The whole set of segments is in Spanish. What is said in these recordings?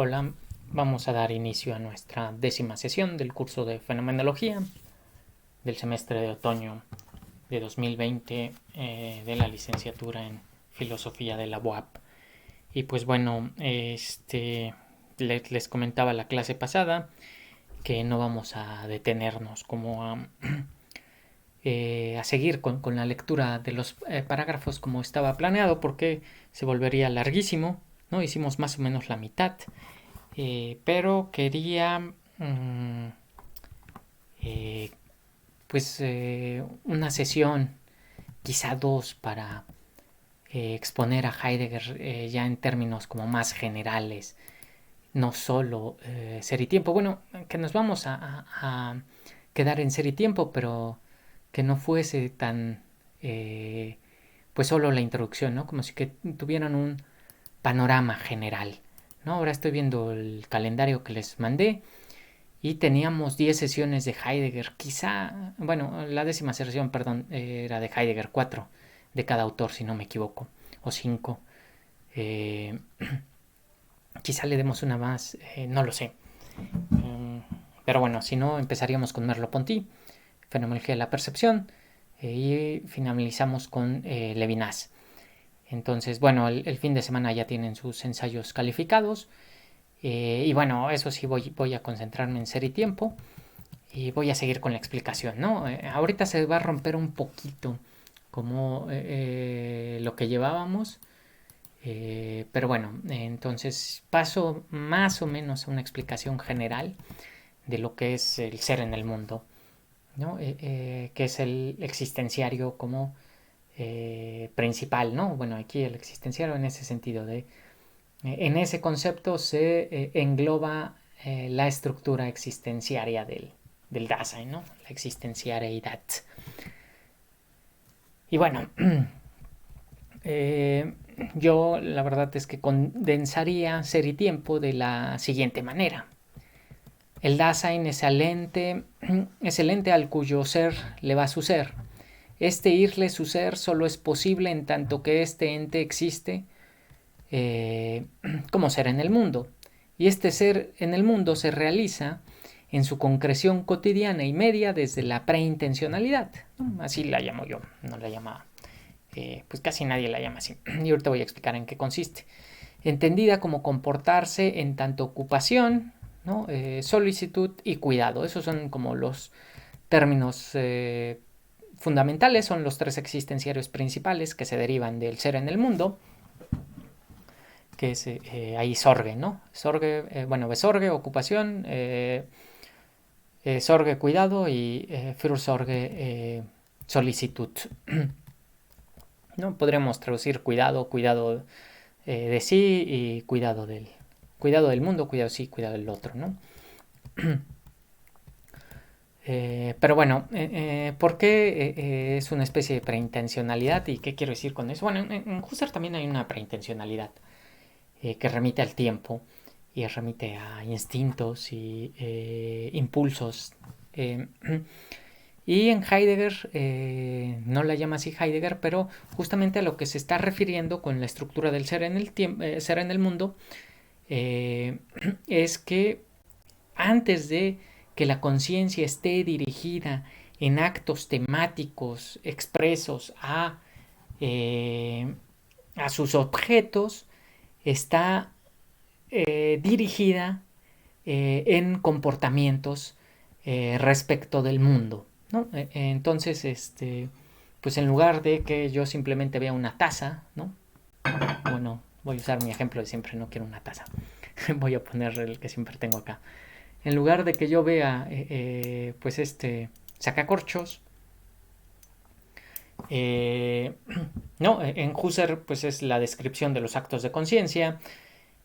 Hola, vamos a dar inicio a nuestra 10ª sesión del curso de Fenomenología del semestre de otoño de 2020 de la licenciatura en Filosofía de la UAP. Y pues bueno, les comentaba la clase pasada que no vamos a detenernos como a seguir con la lectura de los parágrafos como estaba planeado porque se volvería larguísimo, ¿no? Hicimos más o menos la mitad. Pero quería eh, una sesión, quizá dos, para exponer a Heidegger ya en términos como más generales, no solo ser y tiempo. Bueno, que nos vamos a quedar en ser y tiempo, pero que no fuese tan pues solo la introducción, ¿no? Como si que tuvieran un panorama general, ¿no? Ahora estoy viendo el calendario que les mandé y teníamos 10 sesiones de Heidegger. Quizá, bueno, la 10ª sesión, perdón, era de Heidegger, 4 de cada autor, si no me equivoco, o 5. Eh, Quizá le demos una más, no lo sé. Pero bueno, si no, empezaríamos con Merleau-Ponty, Fenomenología de la Percepción, y finalizamos con Levinas. Entonces, bueno, el fin de semana ya tienen sus ensayos calificados. Y bueno, eso sí, voy a concentrarme en ser y tiempo. Y voy a seguir con la explicación, ¿no? Ahorita se va a romper un poquito como lo que llevábamos. Pero bueno, entonces paso más o menos a una explicación general de lo que es el ser en el mundo, ¿no? Que es el existenciario como principal, ¿no? Bueno, aquí el existenciario en ese sentido de en ese concepto se engloba la estructura existenciaria del Dasein, ¿no? La existenciariedad. Y bueno, eh, yo la verdad es que condensaría ser y tiempo de la siguiente manera. El Dasein es el ente al cuyo ser le va su ser. Este irle su ser solo es posible en tanto que este ente existe eh, como ser en el mundo. Y este ser en el mundo se realiza en su concreción cotidiana y media desde la preintencionalidad. Así la llamo yo, no la llama, pues casi nadie la llama así. Y ahorita voy a explicar en qué consiste. Entendida como comportarse en tanto ocupación, ¿no? Solicitud y cuidado. Esos son como los términos fundamentales, son los tres existenciarios principales que se derivan del ser en el mundo, que es ahí Sorge, ¿no? Sorge, Besorge, ocupación, Sorge, cuidado, y Fürsorge, solicitud. ¿No? Podremos traducir cuidado de sí y cuidado del mundo, cuidado de sí, cuidado del otro, ¿no? Pero bueno, ¿por qué es una especie de preintencionalidad y qué quiero decir con eso? Bueno, en Husserl también hay una preintencionalidad que remite al tiempo y remite a instintos y impulsos. Y en Heidegger, no la llama así Heidegger, pero justamente a lo que se está refiriendo con la estructura del ser en el, ser en el mundo, es que antes de que la conciencia esté dirigida en actos temáticos expresos a sus objetos, está dirigida en comportamientos respecto del mundo, ¿no? Entonces, pues en lugar de que yo simplemente vea una taza, ¿no? Bueno, voy a usar mi ejemplo de siempre, no quiero una taza. Voy a poner el que siempre tengo acá. En lugar de que yo vea, pues sacacorchos, eh, no, en Husserl pues es la descripción de los actos de conciencia,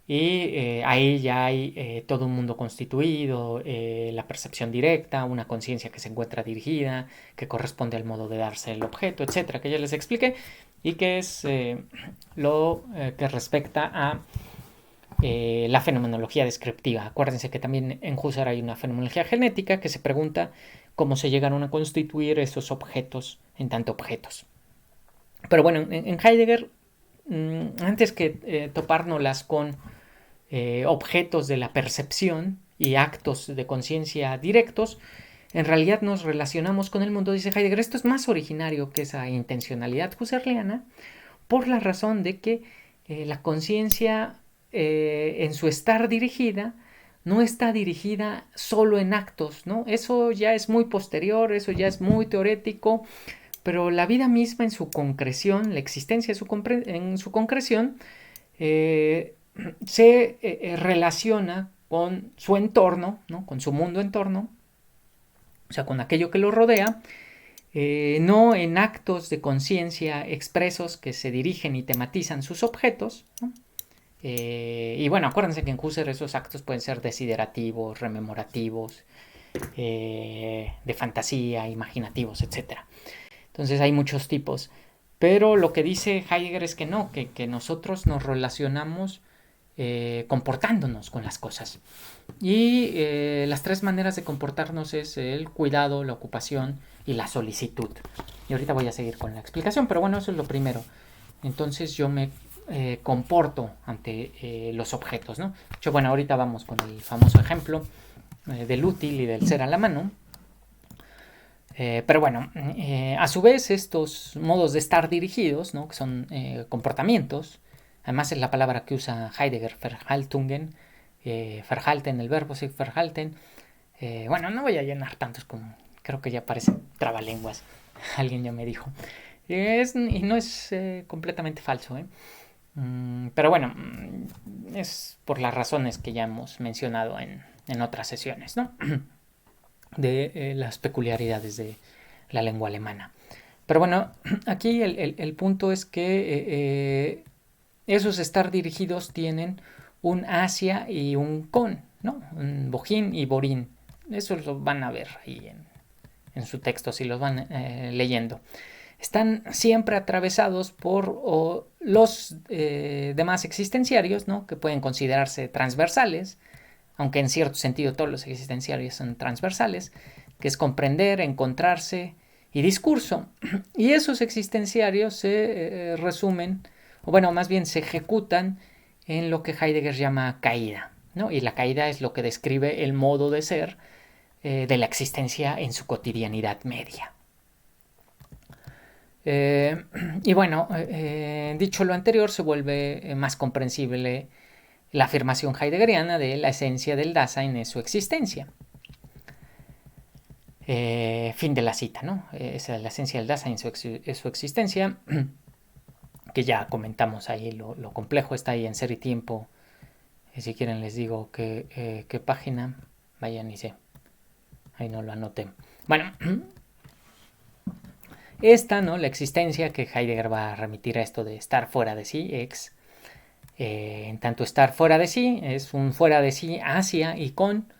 y ahí ya hay todo un mundo constituido, la percepción directa, una conciencia que se encuentra dirigida, que corresponde al modo de darse el objeto, etcétera, que ya les expliqué, y que es lo que respecta a la fenomenología descriptiva. Acuérdense que también en Husserl hay una fenomenología genética que se pregunta cómo se llegaron a constituir esos objetos en tanto objetos. Pero bueno, en Heidegger, antes que topárnoslas con objetos de la percepción y actos de conciencia directos, en realidad nos relacionamos con el mundo, dice Heidegger. Esto es más originario que esa intencionalidad husserliana, por la razón de que la conciencia en su estar dirigida no está dirigida solo en actos, ¿no? Eso ya es muy posterior, eso ya es muy teórico, pero la vida misma en su concreción, la existencia en su concreción, se relaciona con su entorno, ¿no? Con su mundo entorno, o sea, con aquello que lo rodea, no en actos de conciencia expresos que se dirigen y tematizan sus objetos, ¿no? Y bueno, acuérdense que en Husserl esos actos pueden ser desiderativos, rememorativos, de fantasía, imaginativos, etc. Entonces hay muchos tipos. Pero lo que dice Heidegger es que no, que nosotros nos relacionamos comportándonos con las cosas. Y las tres maneras de comportarnos es el cuidado, la ocupación y la solicitud. Y ahorita voy a seguir con la explicación, pero bueno, eso es lo primero. Entonces yo me comporto ante los objetos, ¿no? De hecho, bueno, ahorita vamos con el famoso ejemplo del útil y del ser a la mano. Pero bueno, a su vez estos modos de estar dirigidos, ¿no? Que son comportamientos, además es la palabra que usa Heidegger, Verhaltungen, Verhalten, el verbo sí, Verhalten. Bueno, no voy a llenar tantos como, creo que ya parece trabalenguas, alguien ya me dijo. Y no es completamente falso, ¿eh? Pero bueno, es por las razones que ya hemos mencionado en otras sesiones, ¿no? De las peculiaridades de la lengua alemana. Pero bueno, aquí el punto es que esos estar dirigidos tienen un hacia y un con, ¿no? Un bojín y borín. Eso lo van a ver ahí en su texto si los van leyendo. Están siempre atravesados por los demás existenciarios, ¿no? Que pueden considerarse transversales, aunque en cierto sentido todos los existenciarios son transversales, que es comprender, encontrarse y discurso. Y esos existenciarios se resumen, o bueno, más bien se ejecutan en lo que Heidegger llama caída, ¿no? Y la caída es lo que describe el modo de ser de la existencia en su cotidianidad media. Y bueno, dicho lo anterior, se vuelve más comprensible la afirmación heideggeriana de la esencia del Dasein es su existencia. Fin de la cita, ¿no? Esa es la esencia del Dasein es su existencia, que ya comentamos ahí, lo complejo está ahí en Ser y Tiempo. Si quieren les digo qué página, vayan y sé, ahí no lo anoté. Bueno, esta, ¿no? La existencia, que Heidegger va a remitir a esto de estar fuera de sí, en tanto estar fuera de sí es un fuera de sí hacia y con,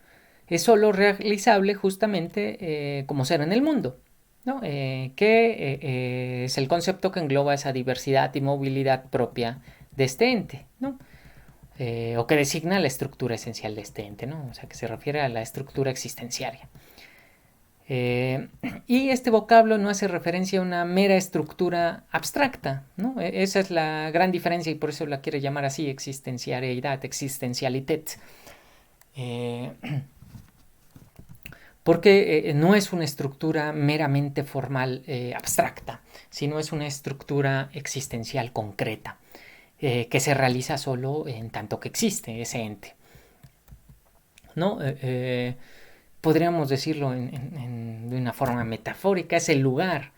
es solo realizable justamente como ser en el mundo, ¿no? Que es el concepto que engloba esa diversidad y movilidad propia de este ente, ¿no? O que designa la estructura esencial de este ente, ¿no? O sea, que se refiere a la estructura existenciaria. Y este vocablo no hace referencia a una mera estructura abstracta, ¿no? Esa es la gran diferencia y por eso la quiere llamar así, existencialidad, existencialitet. Porque no es una estructura meramente formal abstracta, sino es una estructura existencial concreta, que se realiza solo en tanto que existe ese ente, ¿no? Podríamos decirlo de una forma metafórica, es el lugar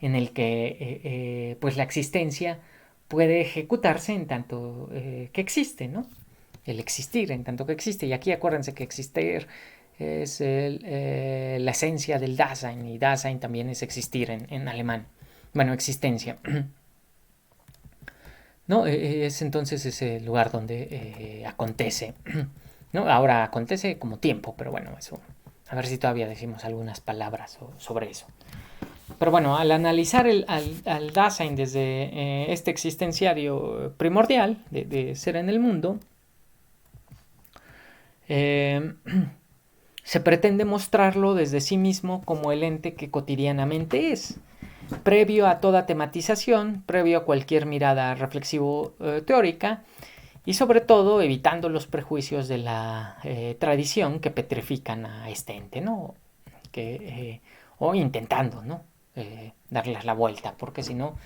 en el que pues la existencia puede ejecutarse en tanto que existe, ¿no? El existir en tanto que existe. Y aquí acuérdense que existir es la esencia del Dasein, y Dasein también es existir en alemán. Bueno, existencia. ¿No? Es entonces ese lugar donde acontece, ¿no? Ahora acontece como tiempo, pero bueno, eso, a ver si todavía decimos algunas palabras sobre eso. Pero bueno, al analizar al Dasein desde este existenciario primordial de ser en el mundo, se pretende mostrarlo desde sí mismo como el ente que cotidianamente es, previo a toda tematización, previo a cualquier mirada reflexivo-teórica, y sobre todo evitando los prejuicios de la tradición que petrifican a este ente, ¿no? O intentando, ¿no? Darles la vuelta, porque si no,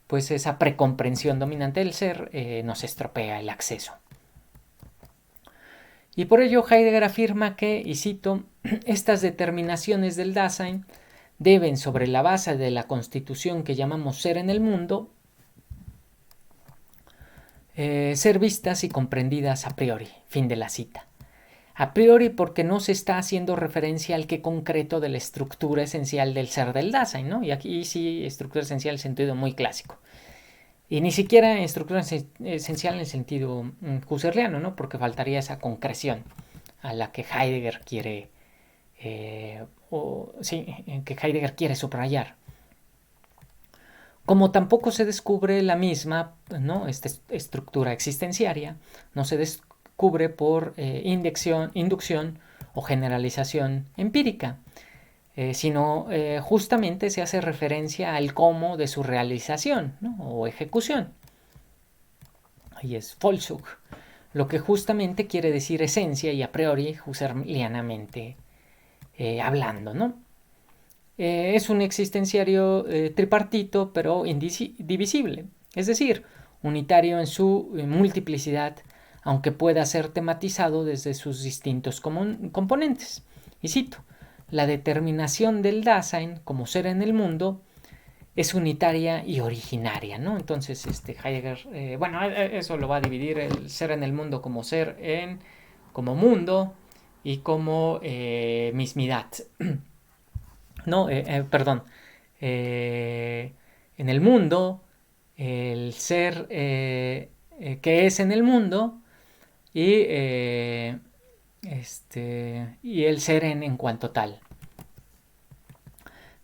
pues esa precomprensión dominante del ser nos estropea el acceso. Y por ello Heidegger afirma que, y cito, estas determinaciones del Dasein deben, sobre la base de la constitución que llamamos ser en el mundo, ser vistas y comprendidas a priori. Fin de la cita. A priori porque no se está haciendo referencia al qué concreto de la estructura esencial del ser del Dasein, ¿no? Y aquí sí, estructura esencial en sentido muy clásico. Y ni siquiera estructura esencial en el sentido husserliano, ¿no? Porque faltaría esa concreción a la que Heidegger quiere, que Heidegger quiere subrayar. Como tampoco se descubre la misma, ¿no? Esta estructura existenciaria, no se descubre por inducción o generalización empírica, sino justamente se hace referencia al cómo de su realización, ¿no? O ejecución. Ahí es Vollzug, lo que justamente quiere decir esencia y a priori husserlianamente hablando, ¿no? Es un existenciario tripartito pero indivisible, es decir, unitario en su multiplicidad, aunque pueda ser tematizado desde sus distintos componentes. Y cito, la determinación del Dasein como ser en el mundo es unitaria y originaria, ¿no? Entonces, Heidegger, eso lo va a dividir el ser en el mundo como ser en, como mundo y como mismidad. No, perdón. En el mundo, el ser que es en el mundo y, y el ser en cuanto tal.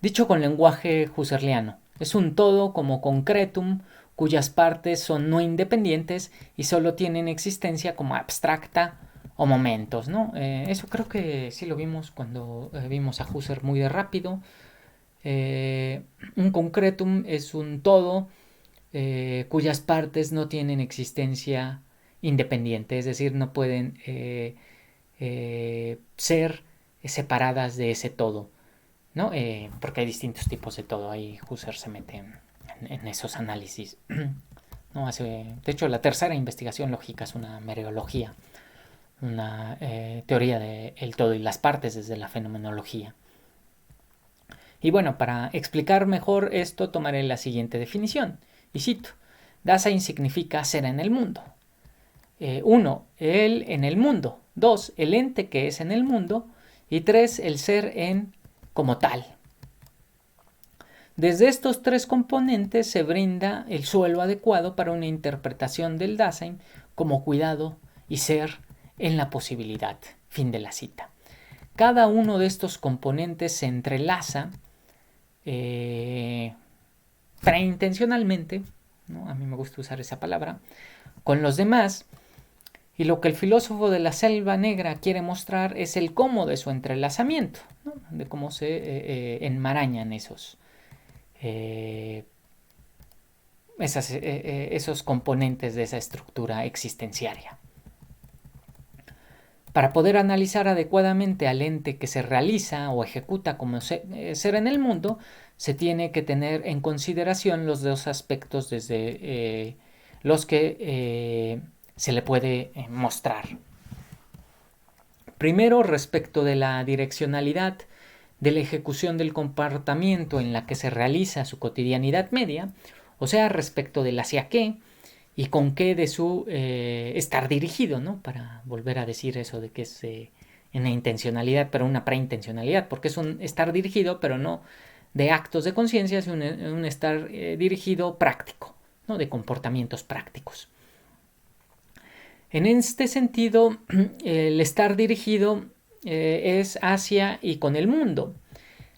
Dicho con lenguaje husserliano, es un todo como concretum cuyas partes son no independientes y solo tienen existencia como abstracta o momentos, ¿no? Eso creo que sí lo vimos cuando vimos a Husserl muy de rápido. Un concretum es un todo cuyas partes no tienen existencia independiente, es decir, no pueden ser separadas de ese todo, ¿no? Porque hay distintos tipos de todo, ahí Husserl se mete en esos análisis. ¿No? De hecho, la tercera investigación lógica es una mereología, una teoría del todo y las partes desde la fenomenología. Y bueno, para explicar mejor esto tomaré la siguiente definición, y cito, Dasein significa ser en el mundo. 1. El en el mundo. 2. El ente que es en el mundo. Y 3. El ser en como tal. Desde estos tres componentes se brinda el suelo adecuado para una interpretación del Dasein como cuidado y ser en la posibilidad. Fin de la cita. Cada uno de estos componentes se entrelaza preintencionalmente, ¿no? A mí me gusta usar esa palabra, con los demás, y lo que el filósofo de la selva negra quiere mostrar es el cómo de su entrelazamiento, ¿no? De cómo se enmarañan esos componentes de esa estructura existenciaria. Para poder analizar adecuadamente al ente que se realiza o ejecuta como ser en el mundo, se tiene que tener en consideración los dos aspectos desde los que se le puede mostrar. Primero, respecto de la direccionalidad de la ejecución del comportamiento en la que se realiza su cotidianidad media, o sea, respecto del hacia qué y con qué de su estar dirigido, ¿no? Para volver a decir eso de que es una intencionalidad, pero una preintencionalidad, porque es un estar dirigido, pero no de actos de conciencia, es un estar dirigido práctico, ¿no? De comportamientos prácticos. En este sentido, el estar dirigido es hacia y con el mundo,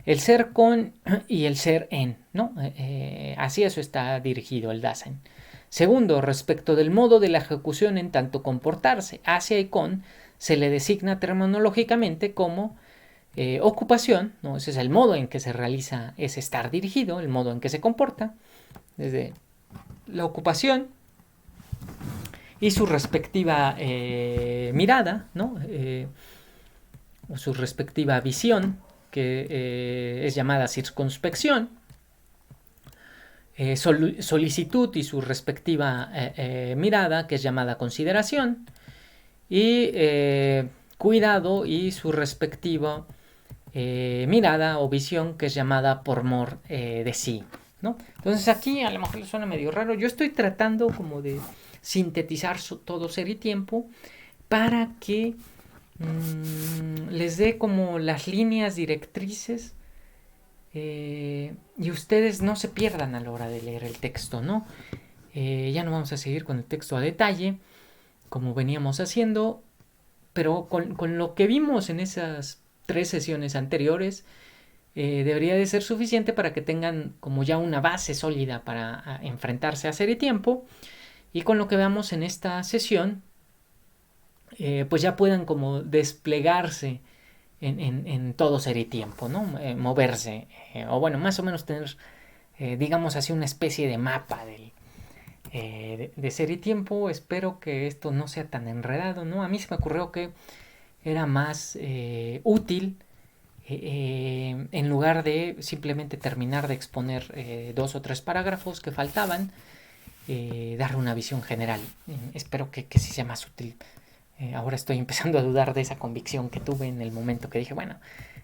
el ser con y el ser en, ¿no? Hacia eso está dirigido el Dasein. Segundo, respecto del modo de la ejecución en tanto comportarse hacia y con, se le designa terminológicamente como ocupación, ¿no? Ese es el modo en que se realiza ese estar dirigido, el modo en que se comporta, desde la ocupación, y su respectiva mirada, ¿no? O su respectiva visión, que es llamada circunspección, solicitud y su respectiva mirada, que es llamada consideración, y cuidado y su respectiva mirada o visión, que es llamada por mor de sí, ¿no? Entonces aquí a lo mejor le suena medio raro. Yo estoy tratando como de sintetizar todo ser y tiempo para que les dé como las líneas directrices y ustedes no se pierdan a la hora de leer el texto, ¿no? Ya no vamos a seguir con el texto a detalle, como veníamos haciendo, pero con lo que vimos en esas 3 sesiones anteriores, debería de ser suficiente para que tengan como ya una base sólida para enfrentarse a Ser y Tiempo, y con lo que veamos en esta sesión, pues ya puedan como desplegarse en todo Ser y Tiempo, ¿no? Moverse, o bueno, más o menos tener, digamos así, una especie de mapa de Ser y Tiempo. Espero que esto no sea tan enredado, ¿no? A mí se me ocurrió que era más útil, en lugar de simplemente terminar de exponer 2 o 3 parágrafos que faltaban, darle una visión general. Espero que sí sea más útil. Ahora estoy empezando a dudar de esa convicción que tuve en el momento que dije, bueno,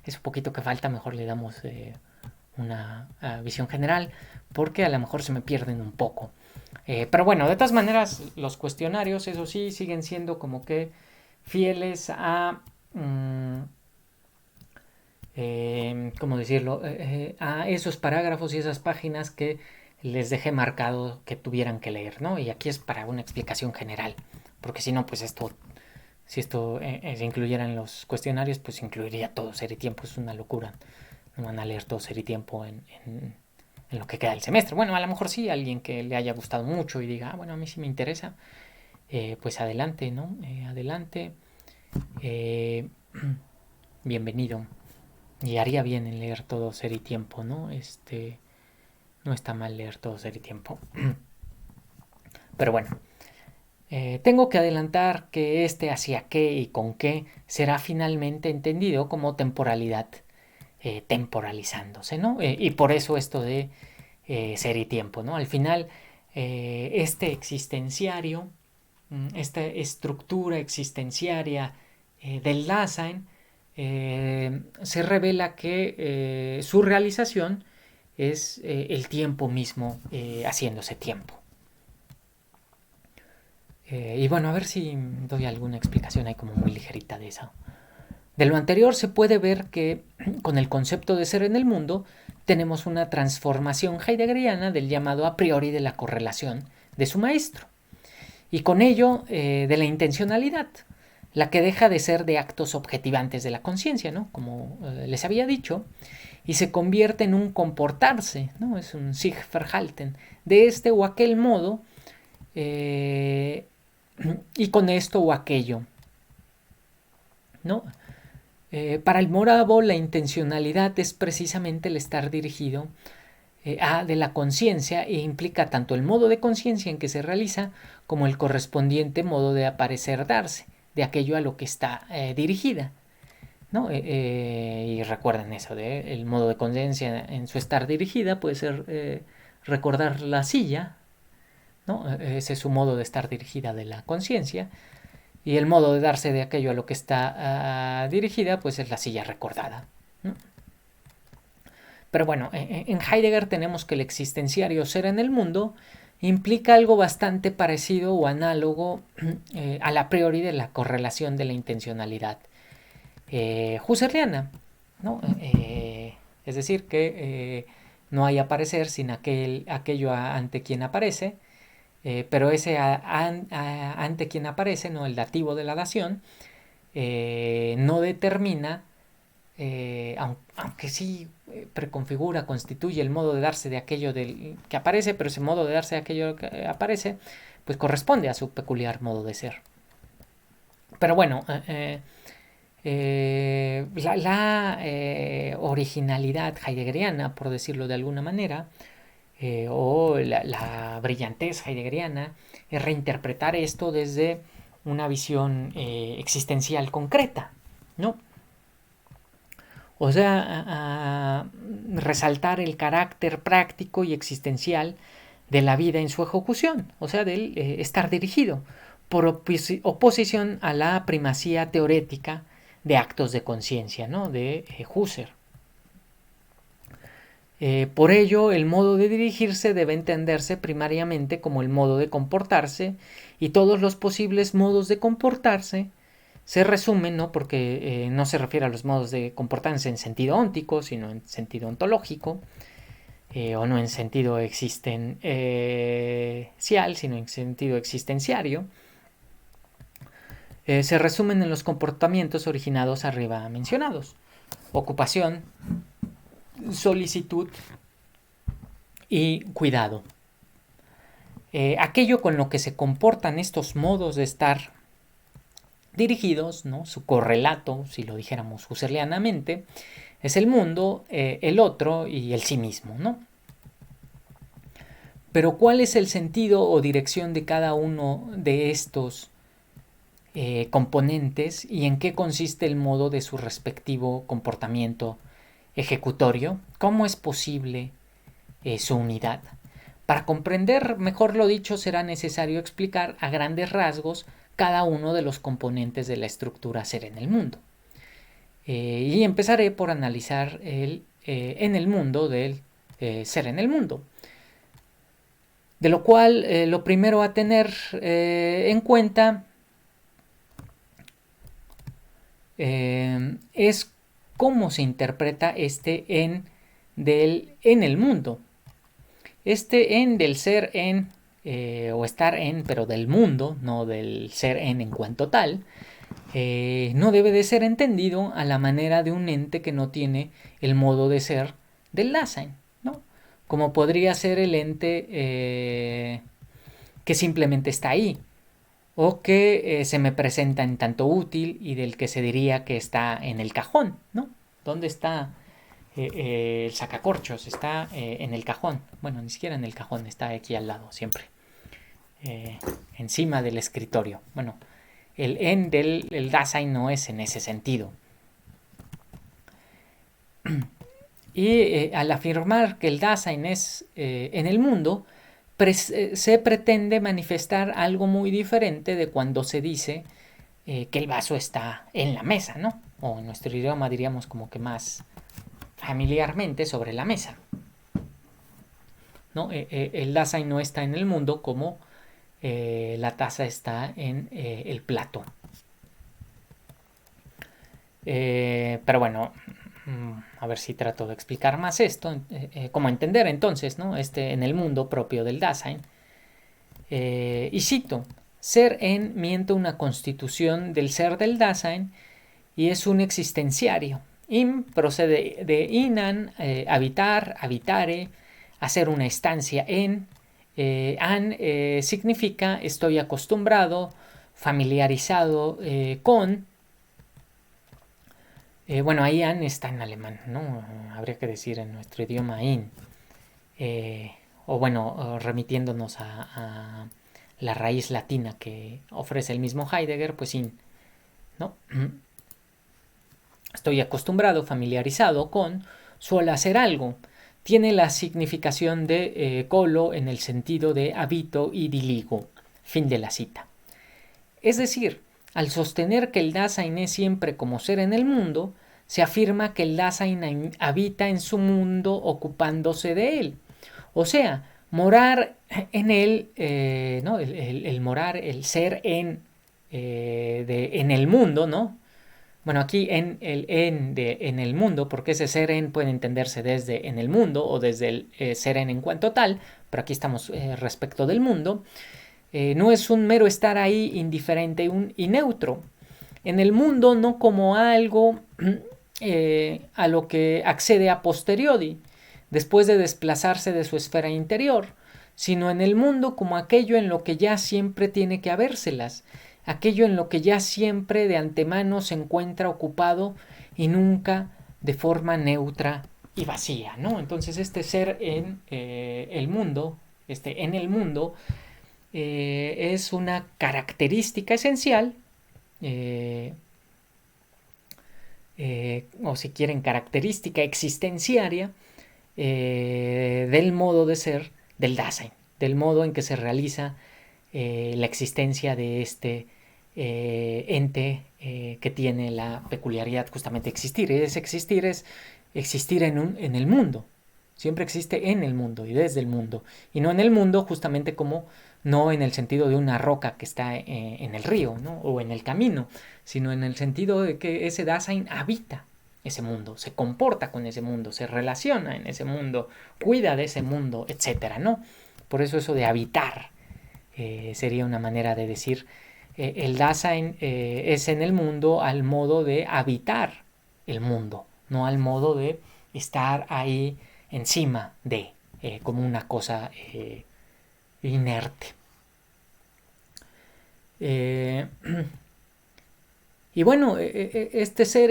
es un poquito que falta, mejor le damos una visión general, porque a lo mejor se me pierden un poco. Pero bueno, de todas maneras, los cuestionarios, eso sí, siguen siendo como que fieles a, ¿cómo decirlo? A esos parágrafos y esas páginas que les dejé marcado que tuvieran que leer, ¿no? Y aquí es para una explicación general, porque si no, pues si esto se incluyera en los cuestionarios, pues incluiría todo Ser y Tiempo. Es una locura. No van a leer todo Ser y Tiempo en lo que queda del semestre. Bueno, a lo mejor sí, alguien que le haya gustado mucho y diga, bueno, a mí sí me interesa, pues adelante, ¿no? Adelante. Bienvenido. Y haría bien en leer todo Ser y Tiempo, ¿no? No está mal leer todo Ser y Tiempo. Pero bueno, tengo que adelantar que hacia qué y con qué será finalmente entendido como temporalidad, temporalizándose, ¿no? Y por eso esto de Ser y Tiempo, ¿no? Al final, este existenciario, esta estructura existenciaria del Dasein, se revela que su realización es el tiempo mismo haciéndose tiempo. Y bueno, a ver si doy alguna explicación ahí como muy ligerita de eso. De lo anterior se puede ver que con el concepto de ser en el mundo tenemos una transformación heideggeriana del llamado a priori de la correlación de su maestro, y con ello de la intencionalidad, la que deja de ser de actos objetivantes de la conciencia, ¿no? Como les había dicho, y se convierte en un comportarse, ¿no? Es un sich verhalten, de este o aquel modo, y con esto o aquello, ¿no? Para el morabo, la intencionalidad es precisamente el estar dirigido a de la conciencia, e implica tanto el modo de conciencia en que se realiza como el correspondiente modo de aparecer darse de aquello a lo que está dirigida, ¿no? Y recuerden eso de el modo de conciencia en su estar dirigida puede ser recordar la silla, ¿no? Ese es su modo de estar dirigida de la conciencia, y el modo de darse de aquello a lo que está dirigida pues es la silla recordada, ¿no? Pero bueno, en Heidegger tenemos que el existenciario ser en el mundo implica algo bastante parecido o análogo a la priori de la correlación de la intencionalidad husserliana, ¿no? Es decir, que no hay aparecer sin aquello ante quien aparece, pero ese ante quien aparece, ¿no? El dativo de la dación, no determina, aunque sí preconfigura, constituye el modo de darse de aquello que aparece, pero ese modo de darse de aquello que aparece, pues corresponde a su peculiar modo de ser. Pero bueno, la originalidad heideggeriana, por decirlo de alguna manera, o la brillantez heideggeriana es reinterpretar esto desde una visión existencial concreta, ¿no? O sea, a resaltar el carácter práctico y existencial de la vida en su ejecución, o sea, del estar dirigido, por oposición a la primacía teórica de actos de conciencia, ¿no? De Husserl. Por ello, el modo de dirigirse debe entenderse primariamente como el modo de comportarse, y todos los posibles modos de comportarse se resumen, ¿no? Porque no se refiere a los modos de comportarse en sentido óntico, sino en sentido ontológico, o no en sentido existencial, sino en sentido existenciario. Se resumen en los comportamientos originados arriba mencionados: ocupación, solicitud y cuidado. Aquello con lo que se comportan estos modos de estar dirigidos, ¿no? Su correlato, si lo dijéramos husserlianamente, es el mundo, el otro y el sí mismo, ¿no? Pero ¿cuál es el sentido o dirección de cada uno de estos componentes, y en qué consiste el modo de su respectivo comportamiento ejecutorio? ¿Cómo es posible su unidad? Para comprender mejor lo dicho, será necesario explicar a grandes rasgos cada uno de los componentes de la estructura ser en el mundo. Y empezaré por analizar el en el mundo del ser en el mundo. De lo cual, lo primero a tener en cuenta es cómo se interpreta este en el mundo. Este en del ser en, o estar en, pero del mundo, no del ser en cuanto tal, no debe de ser entendido a la manera de un ente que no tiene el modo de ser del Dasein, ¿no? Como podría ser el ente que simplemente está ahí, o que se me presenta en tanto útil y del que se diría que está en el cajón, ¿no? ¿Dónde está el sacacorchos? Está en el cajón. Bueno, ni siquiera en el cajón, está aquí al lado siempre, encima del escritorio. Bueno, el en del Dasein no es en ese sentido. Y al afirmar que el Dasein es en el mundo, se pretende manifestar algo muy diferente de cuando se dice que el vaso está en la mesa, ¿no? O en nuestro idioma diríamos como que más familiarmente sobre la mesa, ¿no? El Dasein no está en el mundo como la taza está en el plato. Pero bueno, a ver si trato de explicar más esto, cómo entender entonces, ¿no? En el mundo propio del Dasein. Y cito: ser en miente una constitución del ser del Dasein y es un existenciario. In procede de inan, habitar, habitare, hacer una estancia en. An significa estoy acostumbrado, familiarizado con. Bueno, ahí an está en alemán, ¿no? Habría que decir en nuestro idioma in. O bueno, remitiéndonos a la raíz latina que ofrece el mismo Heidegger, pues in, ¿no? Estoy acostumbrado, familiarizado con, suelo hacer algo. Tiene la significación de colo en el sentido de habito y diligo. Fin de la cita. Es decir, al sostener que el Dasein es siempre como ser en el mundo, se afirma que el Dasein habita en su mundo ocupándose de él. O sea, morar en él, ¿no? El morar, el ser en el mundo, ¿no? Bueno, aquí en el mundo, porque ese ser en puede entenderse desde en el mundo o desde el ser en cuanto tal, pero aquí estamos respecto del mundo. No es un mero estar ahí indiferente y neutro. En el mundo no como algo a lo que accede a posteriori, después de desplazarse de su esfera interior, sino en el mundo como aquello en lo que ya siempre tiene que habérselas, aquello en lo que ya siempre de antemano se encuentra ocupado y nunca de forma neutra y vacía, ¿no? Entonces este ser en el mundo, en el mundo, es una característica esencial, eh, o si quieren característica existenciaria, del modo de ser del Dasein, del modo en que se realiza la existencia de este ente que tiene la peculiaridad justamente de existir. Existir es existir en el mundo. Siempre existe en el mundo y desde el mundo. Y no en el mundo justamente como no en el sentido de una roca que está en el río, ¿no? O en el camino, sino en el sentido de que ese Dasein habita ese mundo, se comporta con ese mundo, se relaciona en ese mundo, cuida de ese mundo, etcétera, ¿no? Por eso de habitar sería una manera de decir el Dasein es en el mundo al modo de habitar el mundo, no al modo de estar ahí encima de, como una cosa inerte. Y bueno, este ser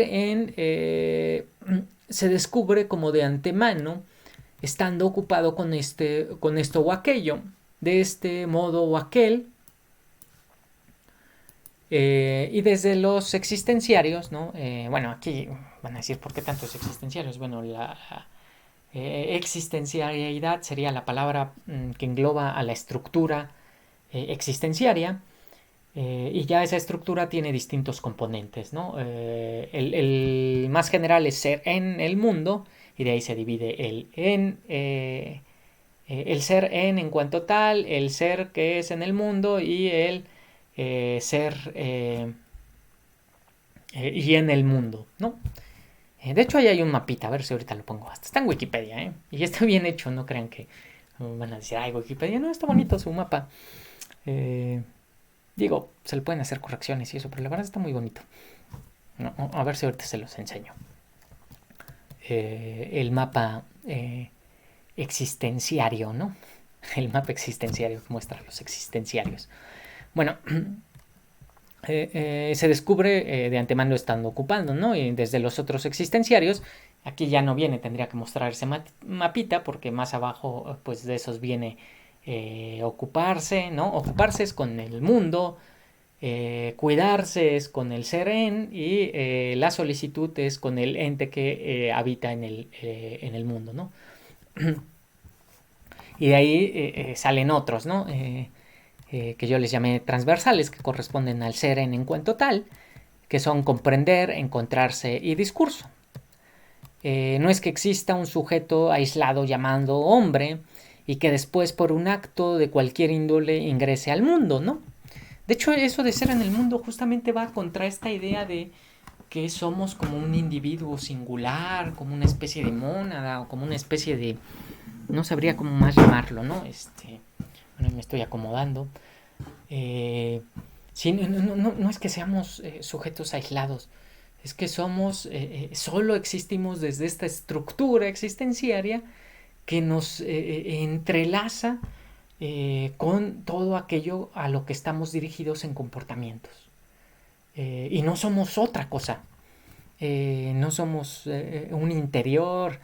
se descubre como de antemano, estando ocupado con esto o aquello, de este modo o aquel. Y desde los existenciarios, ¿no? Bueno, aquí van a decir, ¿por qué tantos existenciarios? Bueno, la existencialidad sería la palabra que engloba a la estructura existenciaria. Y ya esa estructura tiene distintos componentes, ¿no? El más general es ser en el mundo, y de ahí se divide el ser en cuanto tal, el ser que es en el mundo y el ser y en el mundo, ¿no? De hecho, ahí hay un mapita, a ver si ahorita lo pongo. Hasta está en Wikipedia, ¿eh? Y está bien hecho, no crean que van a decir, ay, Wikipedia, no, está bonito su mapa. Digo, se le pueden hacer correcciones y eso, pero la verdad está muy bonito. No, a ver si ahorita se los enseño. El mapa existenciario, ¿no? El mapa existenciario que muestra a los existenciarios. Bueno, se descubre de antemano estando ocupando, ¿no? Y desde los otros existenciarios, aquí ya no viene, tendría que mostrar ese mapita, porque más abajo, pues de esos viene ocuparse, ¿no? Ocuparse es con el mundo, cuidarse es con el ser en, y la solicitud es con el ente que habita en el mundo, ¿no? Y de ahí salen otros, ¿no? Que yo les llamé transversales, que corresponden al ser en cuanto tal, que son comprender, encontrarse y discurso. No es que exista un sujeto aislado llamado hombre y que después por un acto de cualquier índole ingrese al mundo, ¿no? De hecho, eso de ser en el mundo justamente va contra esta idea de que somos como un individuo singular, como una especie de mónada o como una especie de... no sabría cómo más llamarlo, ¿no? Bueno, me estoy acomodando. Sí, no es que seamos sujetos aislados, es que somos, solo existimos desde esta estructura existenciaria que nos entrelaza con todo aquello a lo que estamos dirigidos en comportamientos. Y no somos otra cosa. No somos un interior,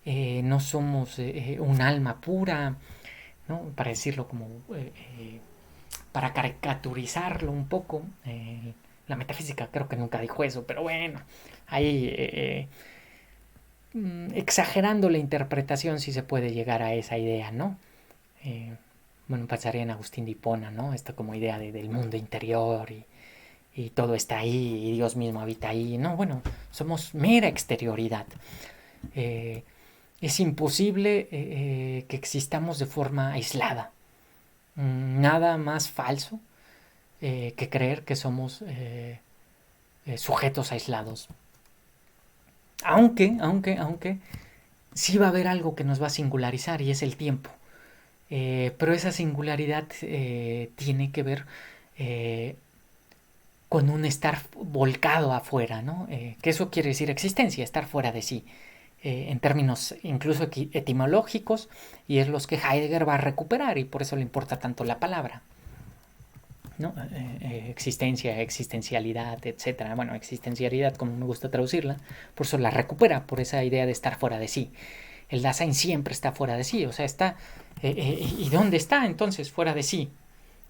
no somos un alma pura, ¿no? Para decirlo como, para caricaturizarlo un poco. La metafísica creo que nunca dijo eso, pero bueno, ahí exagerando la interpretación sí se puede llegar a esa idea, ¿no? Bueno, pasaría en Agustín de Hipona, ¿no? Esta como idea del mundo interior y todo está ahí y Dios mismo habita ahí. No, bueno, somos mera exterioridad. Es imposible que existamos de forma aislada. Nada más falso que creer que somos sujetos aislados. Aunque sí va a haber algo que nos va a singularizar y es el tiempo. Pero esa singularidad tiene que ver con un estar volcado afuera, ¿no? Que eso quiere decir existencia, estar fuera de sí, en términos incluso etimológicos, y es los que Heidegger va a recuperar, y por eso le importa tanto la palabra. ¿no? Existencia, existencialidad, etcétera. Bueno, existencialidad, como me gusta traducirla, por eso la recupera, por esa idea de estar fuera de sí. El Dasein siempre está fuera de sí, o sea, está... ¿Y dónde está entonces fuera de sí?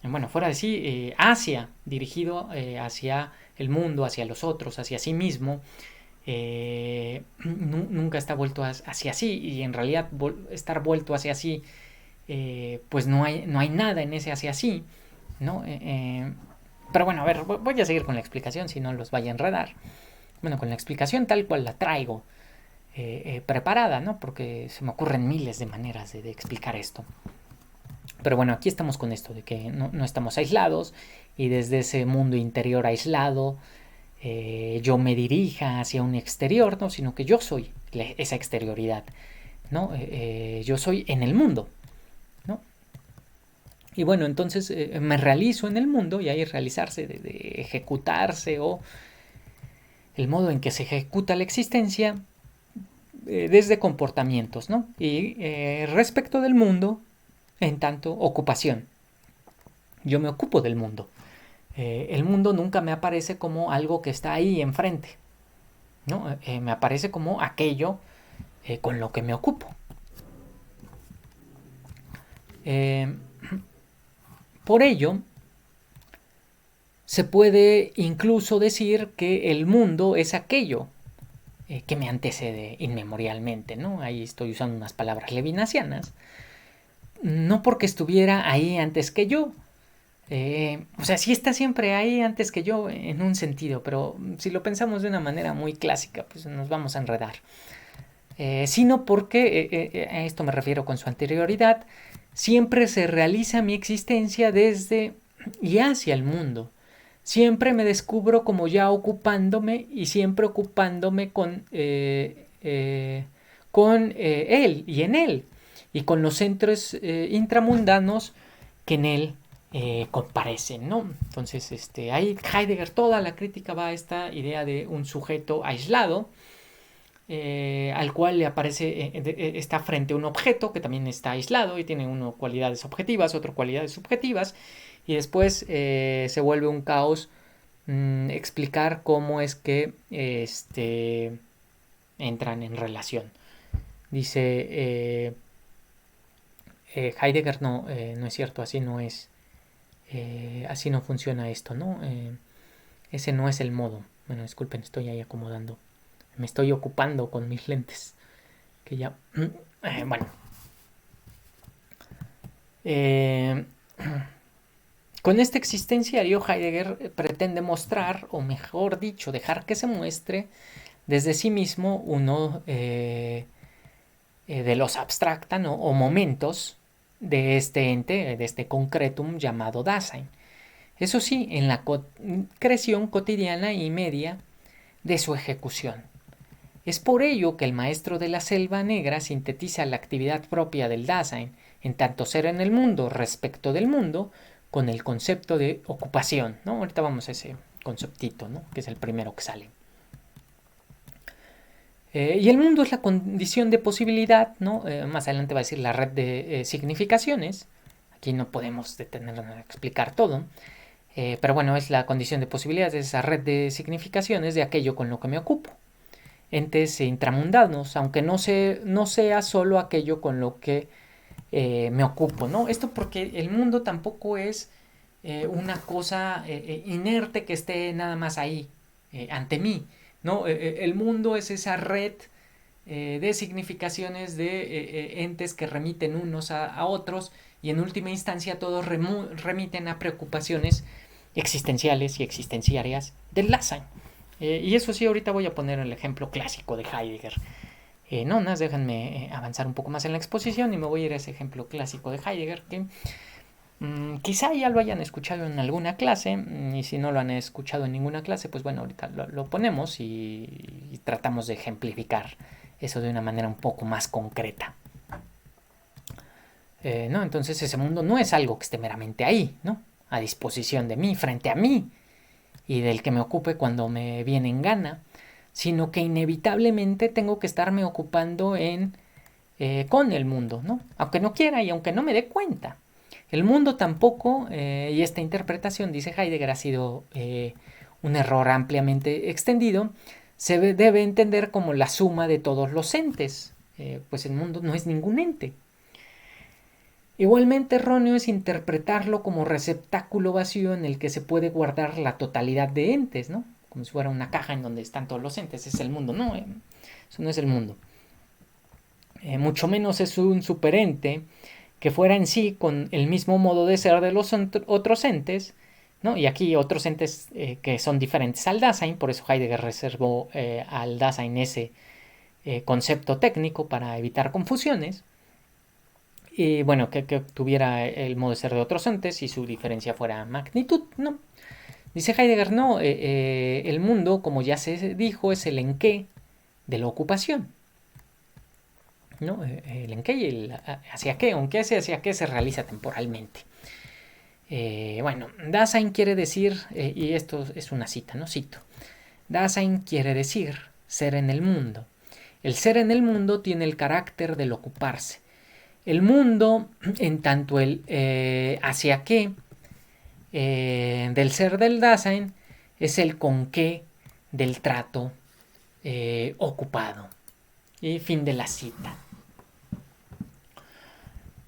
Bueno, fuera de sí, dirigido hacia el mundo, hacia los otros, hacia sí mismo, nunca está vuelto hacia sí, y en realidad estar vuelto hacia sí, pues no hay nada en ese hacia sí, ¿no? Pero bueno, a ver, voy a seguir con la explicación, si no los vaya a enredar. Bueno, con la explicación tal cual la traigo preparada, ¿no? Porque se me ocurren miles de maneras de explicar esto. Pero bueno, aquí estamos con esto de que no estamos aislados, y desde ese mundo interior aislado yo me dirija hacia un exterior, ¿no? Sino que yo soy esa exterioridad, ¿no? Yo soy en el mundo, ¿no? Y bueno, entonces me realizo en el mundo, y ahí realizarse de ejecutarse, o el modo en que se ejecuta la existencia desde comportamientos, ¿no? Y respecto del mundo, en tanto ocupación. Yo me ocupo del mundo. El mundo nunca me aparece como algo que está ahí enfrente, ¿no? Me aparece como aquello con lo que me ocupo. Por ello, se puede incluso decir que el mundo es aquello que me antecede inmemorialmente, ¿no? Ahí estoy usando unas palabras levinasianas. No porque estuviera ahí antes que yo. O sea, sí está siempre ahí antes que yo en un sentido, pero si lo pensamos de una manera muy clásica, pues nos vamos a enredar. Sino porque, a esto me refiero con su anterioridad, siempre se realiza mi existencia desde y hacia el mundo. Siempre me descubro como ya ocupándome, y siempre ocupándome con él y en él, y con los centros intramundanos que en él comparecen, ¿no? Entonces, ahí Heidegger, toda la crítica va a esta idea de un sujeto aislado, al cual le aparece, está frente a un objeto que también está aislado y tiene uno cualidades objetivas, otro cualidades subjetivas, y después se vuelve un caos explicar cómo es que entran en relación. Dice Heidegger, no es cierto, así no es, así no funciona esto, ¿no? Ese no es el modo. Bueno, disculpen, estoy ahí acomodando, me estoy ocupando con mis lentes, que ya, bueno, con este existenciario Heidegger pretende mostrar, o mejor dicho, dejar que se muestre desde sí mismo uno de los abstracta, ¿no? O momentos de este ente, de este concretum llamado Dasein. Eso sí, en la concreción cotidiana y media de su ejecución. Es por ello que el maestro de la selva negra sintetiza la actividad propia del Dasein, en tanto ser en el mundo respecto del mundo, con el concepto de ocupación, ¿no? Ahorita vamos a ese conceptito, ¿no? Que es el primero que sale. Y el mundo es la condición de posibilidad, ¿no? Más adelante va a decir la red de significaciones. Aquí no podemos detenernos a explicar todo. Pero bueno, es la condición de posibilidad, es esa red de significaciones de aquello con lo que me ocupo. Entes intramundanos, aunque no sea solo aquello con lo que me ocupo, ¿no? Esto porque el mundo tampoco es una cosa inerte que esté nada más ahí, ante mí, ¿no? El mundo es esa red de significaciones de entes que remiten unos a otros, y en última instancia todos remiten a preocupaciones existenciales y existenciarias del Dasein. Y eso sí, ahorita voy a poner el ejemplo clásico de Heidegger. No, más déjenme avanzar un poco más en la exposición, y me voy a ir a ese ejemplo clásico de Heidegger que quizá ya lo hayan escuchado en alguna clase, y si no lo han escuchado en ninguna clase, pues bueno, ahorita lo ponemos y tratamos de ejemplificar eso de una manera un poco más concreta. ¿No? Entonces ese mundo no es algo que esté meramente ahí, ¿no? A disposición de mí, frente a mí, y del que me ocupe cuando me viene en gana, sino que inevitablemente tengo que estarme ocupando con el mundo, ¿no? Aunque no quiera y aunque no me dé cuenta. El mundo tampoco, y esta interpretación, dice Heidegger, ha sido un error ampliamente extendido, se debe entender como la suma de todos los entes, pues el mundo no es ningún ente. Igualmente erróneo es interpretarlo como receptáculo vacío en el que se puede guardar la totalidad de entes, ¿no? Como si fuera una caja en donde están todos los entes, es el mundo. No, eso no es el mundo. Mucho menos es un superente que fuera en sí con el mismo modo de ser de los otros entes, ¿no? Y aquí otros entes que son diferentes al Dasein, por eso Heidegger reservó al Dasein ese concepto técnico para evitar confusiones. Y bueno, que tuviera el modo de ser de otros entes y su diferencia fuera magnitud, ¿no? Dice Heidegger, no, el mundo, como ya se dijo, es el enqué de la ocupación, ¿no? El enqué y el hacia qué, aunque ese hacia qué se realiza temporalmente. Bueno, Dasein quiere decir, y esto es una cita, ¿no? Cito. Dasein quiere decir ser en el mundo. El ser en el mundo tiene el carácter del ocuparse. El mundo, en tanto el hacia qué del ser del Dasein, es el con qué del trato ocupado. Y fin de la cita.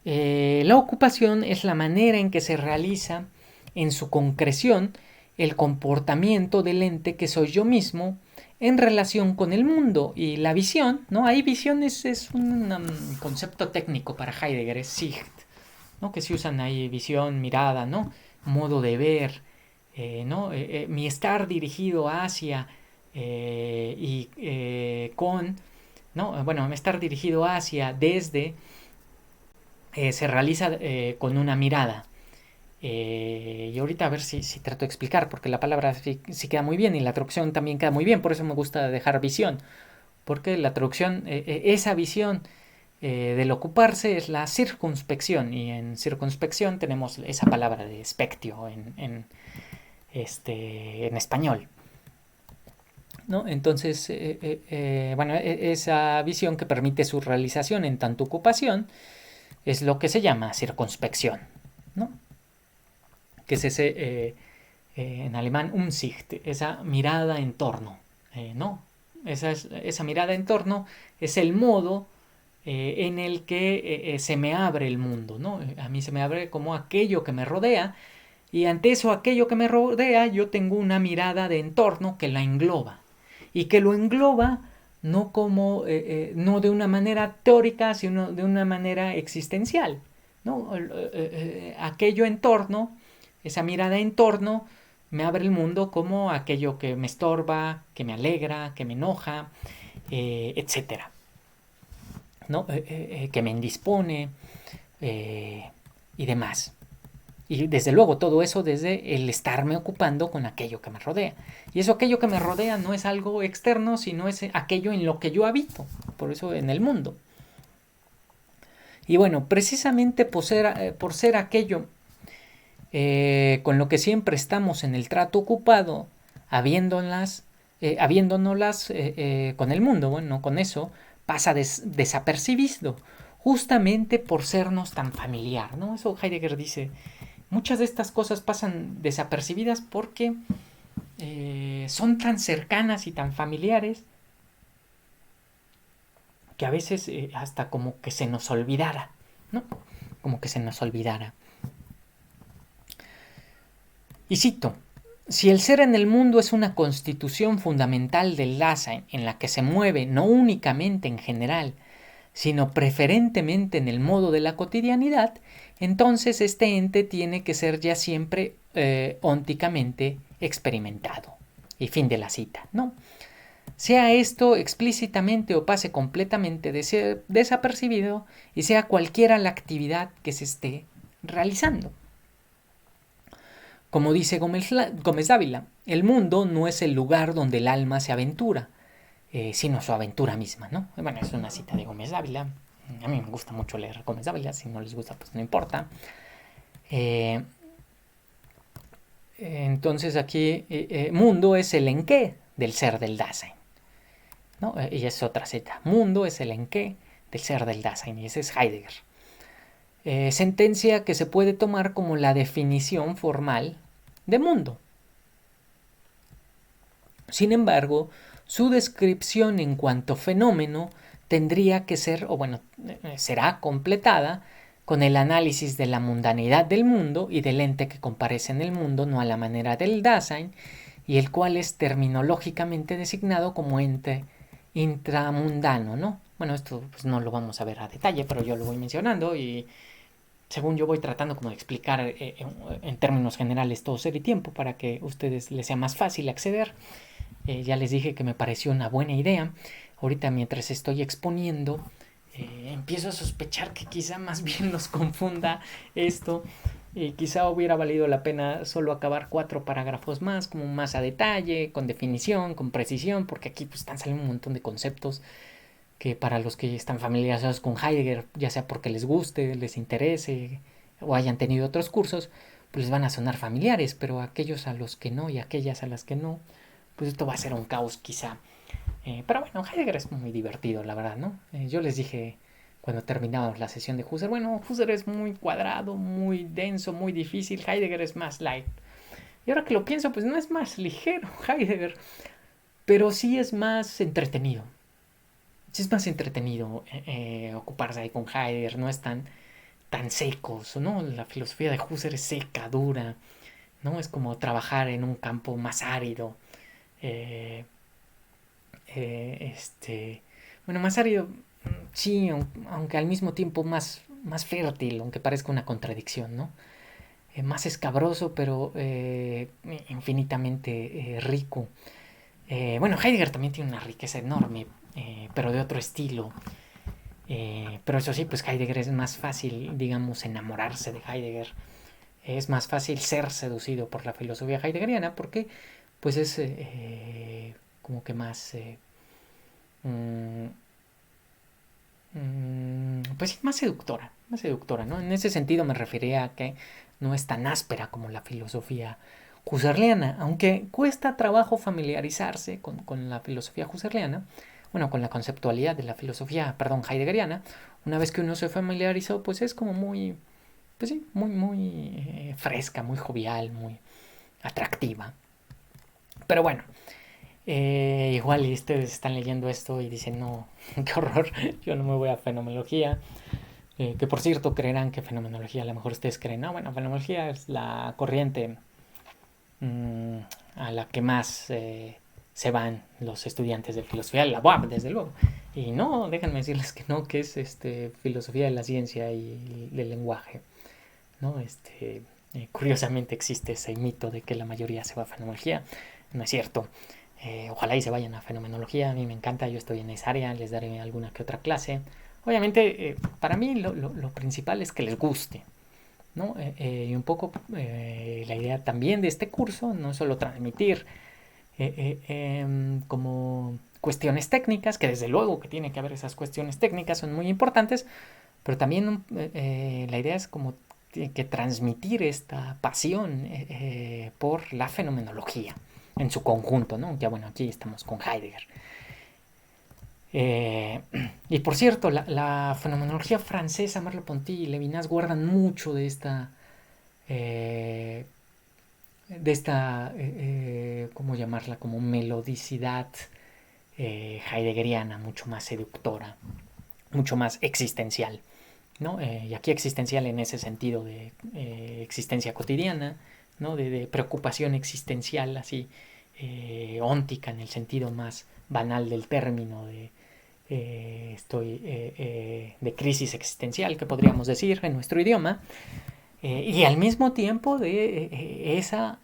La ocupación es la manera en que se realiza en su concreción el comportamiento del ente que soy yo mismo en relación con el mundo. Y la visión, ¿no? Ahí visión es un concepto técnico para Heidegger, es Sicht, ¿no? Que se usan ahí visión, mirada, ¿no? Modo de ver, ¿no? Mi estar dirigido hacia y con, ¿no? Bueno, estar dirigido hacia, desde, se realiza con una mirada. Y ahorita a ver si trato de explicar, porque la palabra sí queda muy bien y la traducción también queda muy bien, por eso me gusta dejar visión, porque la traducción, esa visión del ocuparse es la circunspección, y en circunspección tenemos esa palabra de spectio en español, ¿no? Entonces, bueno, esa visión que permite su realización en tanto ocupación es lo que se llama circunspección, ¿no? Que es ese, en alemán, Umsicht, esa mirada en torno, ¿no? Esa mirada en torno es el modo en el que se me abre el mundo, ¿no? A mí se me abre como aquello que me rodea, y ante eso, aquello que me rodea, yo tengo una mirada de entorno que la engloba, y que lo engloba no como, no de una manera teórica, sino de una manera existencial, ¿no? Aquello en torno, esa mirada en torno, me abre el mundo como aquello que me estorba, que me alegra, que me enoja, etcétera, ¿no? Que me indispone y demás. Y desde luego todo eso desde el estarme ocupando con aquello que me rodea. Y eso, aquello que me rodea, no es algo externo, sino es aquello en lo que yo habito. Por eso en el mundo. Y bueno, precisamente por ser aquello con lo que siempre estamos en el trato ocupado, habiéndonos con el mundo, bueno, con eso, pasa desapercibido, justamente por sernos tan familiar, ¿no? Eso Heidegger dice, muchas de estas cosas pasan desapercibidas porque son tan cercanas y tan familiares que a veces hasta como que se nos olvidara, ¿no? Como que se nos olvidara. Y cito, si el ser en el mundo es una constitución fundamental del Dasein en la que se mueve no únicamente en general, sino preferentemente en el modo de la cotidianidad, entonces este ente tiene que ser ya siempre ónticamente experimentado. Y fin de la cita, ¿no? Sea esto explícitamente o pase completamente desapercibido, y sea cualquiera la actividad que se esté realizando. Como dice Gómez Dávila, el mundo no es el lugar donde el alma se aventura, sino su aventura misma, ¿no? Bueno, es una cita de Gómez Dávila. A mí me gusta mucho leer Gómez Dávila, si no les gusta, pues no importa. Entonces aquí, mundo es el enqué del ser del Dasein, ¿no? Y es otra cita. Mundo es el enqué del ser del Dasein, y ese es Heidegger. sentencia que se puede tomar como la definición formal de mundo. Sin embargo, su descripción en cuanto fenómeno tendría que ser, o bueno, será completada con el análisis de la mundanidad del mundo y del ente que comparece en el mundo, no a la manera del Dasein, y el cual es terminológicamente designado como ente intramundano, ¿no? Bueno, esto pues no lo vamos a ver a detalle, pero yo lo voy mencionando y según yo voy tratando como de explicar en términos generales todo ser y tiempo para que a ustedes les sea más fácil acceder. Ya les dije que me pareció una buena idea. Ahorita mientras estoy exponiendo, empiezo a sospechar que quizá más bien nos confunda esto. Quizá hubiera valido la pena solo acabar 4 parágrafos más, como más a detalle, con definición, con precisión, porque aquí pues, están saliendo un montón de conceptos que para los que están familiarizados con Heidegger, ya sea porque les guste, les interese o hayan tenido otros cursos, pues les van a sonar familiares, pero aquellos a los que no y aquellas a las que no, pues esto va a ser un caos quizá. Pero bueno, Heidegger es muy divertido, la verdad, ¿no? Yo les dije cuando terminábamos la sesión de Husserl, bueno, Husserl es muy cuadrado, muy denso, muy difícil, Heidegger es más light. Y ahora que lo pienso, pues no es más ligero Heidegger, pero sí es más entretenido. Sí es más entretenido ocuparse ahí con Heidegger, no es tan secos, ¿no? La filosofía de Husserl es seca, dura, ¿no? Es como trabajar en un campo más árido. Eh, bueno, más árido, sí, aunque al mismo tiempo más fértil, aunque parezca una contradicción, ¿no? Más escabroso, pero infinitamente rico. Bueno, Heidegger también tiene una riqueza enorme, pero de otro estilo. Pero eso sí, pues Heidegger es más fácil, digamos, enamorarse de Heidegger. Es más fácil ser seducido por la filosofía heideggeriana porque pues es como que más mm, pues más seductora, ¿no? En ese sentido me refería a que no es tan áspera como la filosofía husserliana, aunque cuesta trabajo familiarizarse con la filosofía husserliana, bueno, con la conceptualidad de la filosofía, perdón, heideggeriana. Una vez que uno se familiarizó, pues es como muy, pues sí, muy fresca, muy jovial, muy atractiva. Pero bueno, igual y ustedes están leyendo esto y dicen, no, qué horror, yo no me voy a fenomenología. Que por cierto creerán que fenomenología, a lo mejor ustedes creen, no, bueno, fenomenología es la corriente mmm, a la que más se van los estudiantes de filosofía, la UAP, desde luego. Y no, déjenme decirles que no, que es filosofía de la ciencia y del lenguaje, ¿no? Curiosamente existe ese mito de que la mayoría se va a fenomenología, no es cierto. Ojalá y se vayan a fenomenología, a mí me encanta, yo estoy en esa área, les daré alguna que otra clase. Obviamente, para mí lo principal es que les guste, ¿no? Y un poco la idea también de este curso no es solo transmitir como cuestiones técnicas, que desde luego que tiene que haber esas cuestiones técnicas, son muy importantes, pero también la idea es como que transmitir esta pasión por la fenomenología en su conjunto, ¿no? Ya bueno, aquí estamos con Heidegger. Y por cierto, la fenomenología francesa, Merleau-Ponty y Levinas guardan mucho eh, ¿cómo llamarla? Como melodicidad heideggeriana, mucho más seductora, mucho más existencial, ¿no? Y aquí existencial en ese sentido de existencia cotidiana, ¿no? De preocupación existencial, así, óntica en el sentido más banal del término, de crisis existencial, que podríamos decir en nuestro idioma, y al mismo tiempo de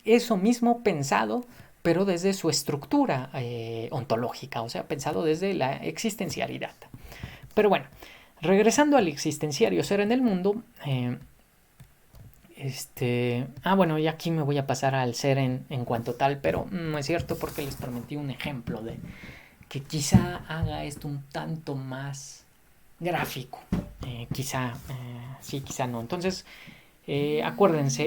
eso mismo pensado, pero desde su estructura ontológica, o sea, pensado desde la existencialidad. Pero bueno, regresando al existenciario ser en el mundo, bueno, y aquí me voy a pasar al ser en cuanto tal, pero no es cierto porque les prometí un ejemplo de que quizá haga esto un tanto más gráfico. Quizá sí, quizá no. Entonces, acuérdense,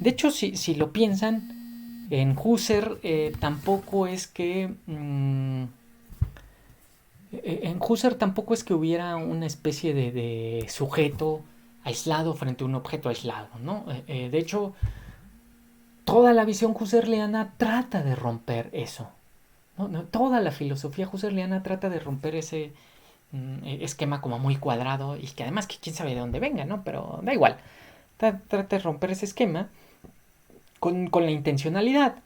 de hecho, si lo piensan, en Husserl tampoco es que En Husserl tampoco es que hubiera una especie de sujeto aislado frente a un objeto aislado, ¿no? De hecho, toda la visión husserliana trata de romper eso. ¿No? No, toda la filosofía husserliana trata de romper ese esquema como muy cuadrado y que además que quién sabe de dónde venga, ¿no? Pero da igual. Trata de romper ese esquema con la intencionalidad.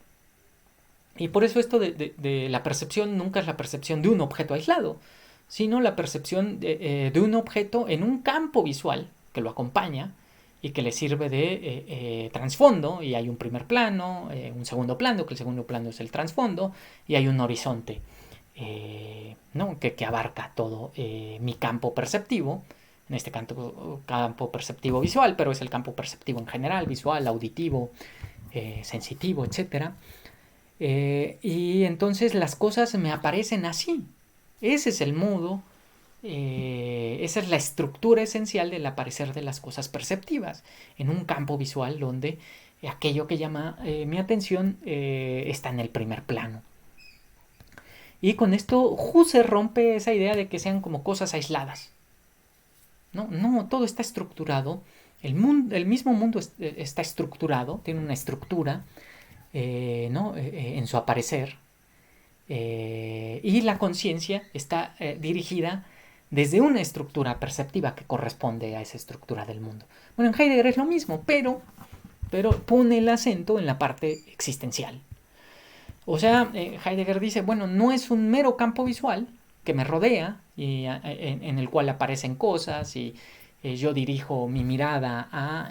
Y por eso esto de la percepción nunca es la percepción de un objeto aislado, sino la percepción de un objeto en un campo visual que lo acompaña y que le sirve de trasfondo, y hay un primer plano, un segundo plano, que el segundo plano es el trasfondo, y hay un horizonte, ¿no? que abarca todo mi campo perceptivo, en este campo perceptivo visual, pero es el campo perceptivo en general, visual, auditivo, sensitivo, etcétera. Y entonces las cosas me aparecen así. Ese es el modo, esa es la estructura esencial del aparecer de las cosas perceptivas, en un campo visual donde aquello que llama mi atención está en el primer plano. Y con esto Husserl rompe esa idea de que sean como cosas aisladas. No, no, todo está estructurado. El mismo mundo está estructurado, tiene una estructura, ¿no? En su aparecer. Y la conciencia está dirigida desde una estructura perceptiva que corresponde a esa estructura del mundo. Bueno, en Heidegger es lo mismo, pero pone el acento en la parte existencial. O sea, Heidegger dice, bueno, no es un mero campo visual que me rodea y en el cual aparecen cosas y yo dirijo mi mirada a...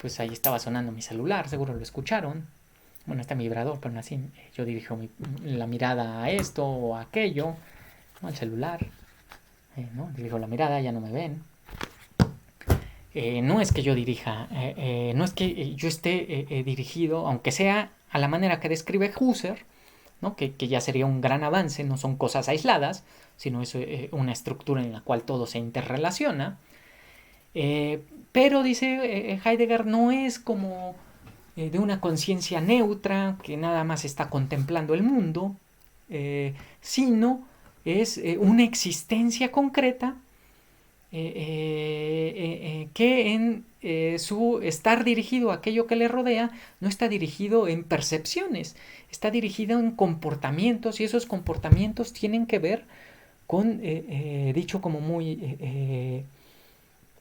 pues ahí estaba sonando mi celular, seguro lo escucharon. Bueno, está mi vibrador, pero así yo dirijo la mirada a esto o a aquello, ¿no? Al celular, ¿no? Dirijo la mirada, ya no me ven. No es que yo dirija, no es que yo esté dirigido, aunque sea a la manera que describe Husserl, ¿no? que ya sería un gran avance, no son cosas aisladas, sino es una estructura en la cual todo se interrelaciona. Pero dice Heidegger, no es como de una conciencia neutra que nada más está contemplando el mundo, sino es una existencia concreta que en su estar dirigido a aquello que le rodea no está dirigido en percepciones, está dirigido en comportamientos, y esos comportamientos tienen que ver con, dicho como muy,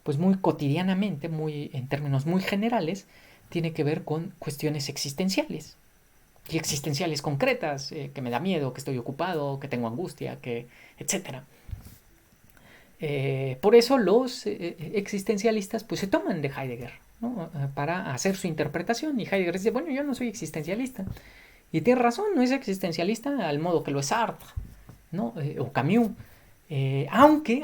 pues muy cotidianamente, muy, en términos muy generales, tiene que ver con cuestiones existenciales y existenciales concretas, que me da miedo, que estoy ocupado, que tengo angustia, que etcétera. Por eso los existencialistas pues se toman de Heidegger, ¿no? Para hacer su interpretación, y Heidegger dice, bueno, yo no soy existencialista, y tiene razón, no es existencialista al modo que lo es Sartre, ¿no? O Camus, aunque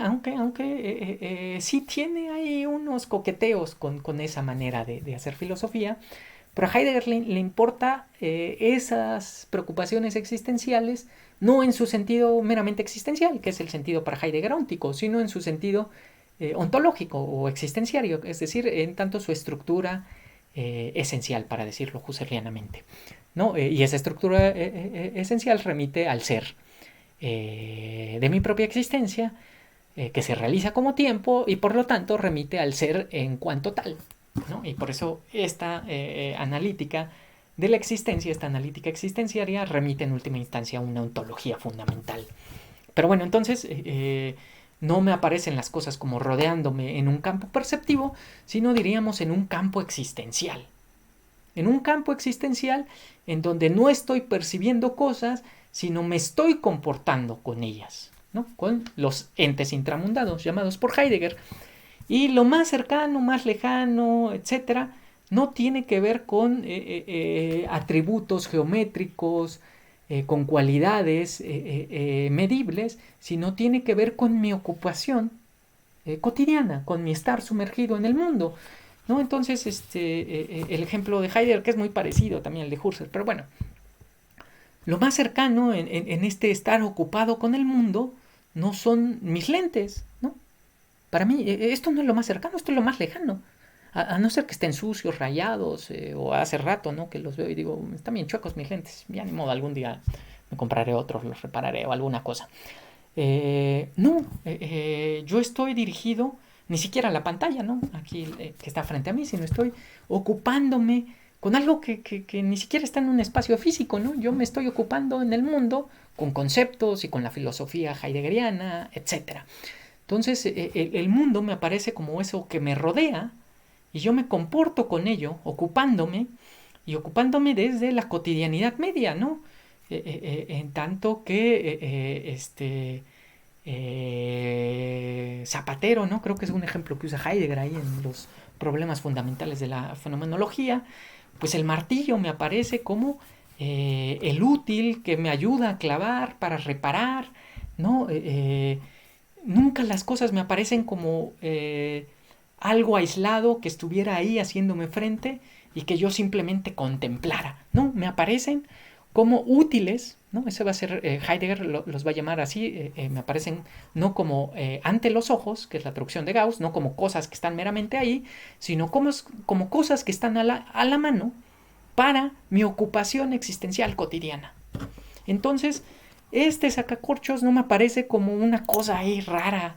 sí tiene ahí unos coqueteos con esa manera de hacer filosofía, pero a Heidegger le importa esas preocupaciones existenciales no en su sentido meramente existencial, que es el sentido para Heidegger óntico, sino en su sentido ontológico o existenciario, es decir, en tanto su estructura esencial, para decirlo husserlianamente, ¿no? Y esa estructura esencial remite al ser de mi propia existencia, que se realiza como tiempo y por lo tanto remite al ser en cuanto tal, ¿no? Y por eso esta analítica de la existencia, esta analítica existenciaria, remite en última instancia a una ontología fundamental. Pero bueno, entonces no me aparecen las cosas como rodeándome en un campo perceptivo, sino diríamos en un campo existencial. En un campo existencial en donde no estoy percibiendo cosas, sino me estoy comportando con ellas, ¿no? Con los entes intramundanos llamados por Heidegger. Y lo más cercano, más lejano, etcétera, no tiene que ver con atributos geométricos, con cualidades medibles, sino tiene que ver con mi ocupación cotidiana, con mi estar sumergido en el mundo, ¿no? Entonces, el ejemplo de Heidegger, que es muy parecido también al de Husserl, pero bueno, lo más cercano en este estar ocupado con el mundo no son mis lentes, ¿no? Para mí, esto no es lo más cercano, esto es lo más lejano. A no ser que estén sucios, rayados, o hace rato, ¿no? Que los veo y digo, están bien chuecos mis lentes, ya ni modo, algún día me compraré otros, los repararé o alguna cosa. No, yo estoy dirigido ni siquiera a la pantalla, ¿no? Aquí que está frente a mí, sino estoy ocupándome con algo que ni siquiera está en un espacio físico, ¿no? Yo me estoy ocupando en el mundo con conceptos y con la filosofía heideggeriana, etcétera. Entonces, el mundo me aparece como eso que me rodea y yo me comporto con ello, ocupándome y ocupándome desde la cotidianidad media, ¿no? En tanto que Zapatero, ¿no? Creo que es un ejemplo que usa Heidegger ahí en los problemas fundamentales de la fenomenología, pues el martillo me aparece como el útil que me ayuda a clavar para reparar, ¿no? Nunca las cosas me aparecen como algo aislado que estuviera ahí haciéndome frente y que yo simplemente contemplara, ¿no? Me aparecen como útiles, ¿no? Ese va a ser, Heidegger los va a llamar así, me aparecen no como ante los ojos, que es la traducción de Gauss, no como cosas que están meramente ahí, sino como cosas que están a la mano para mi ocupación existencial cotidiana. Entonces, este sacacorchos no me aparece como una cosa ahí rara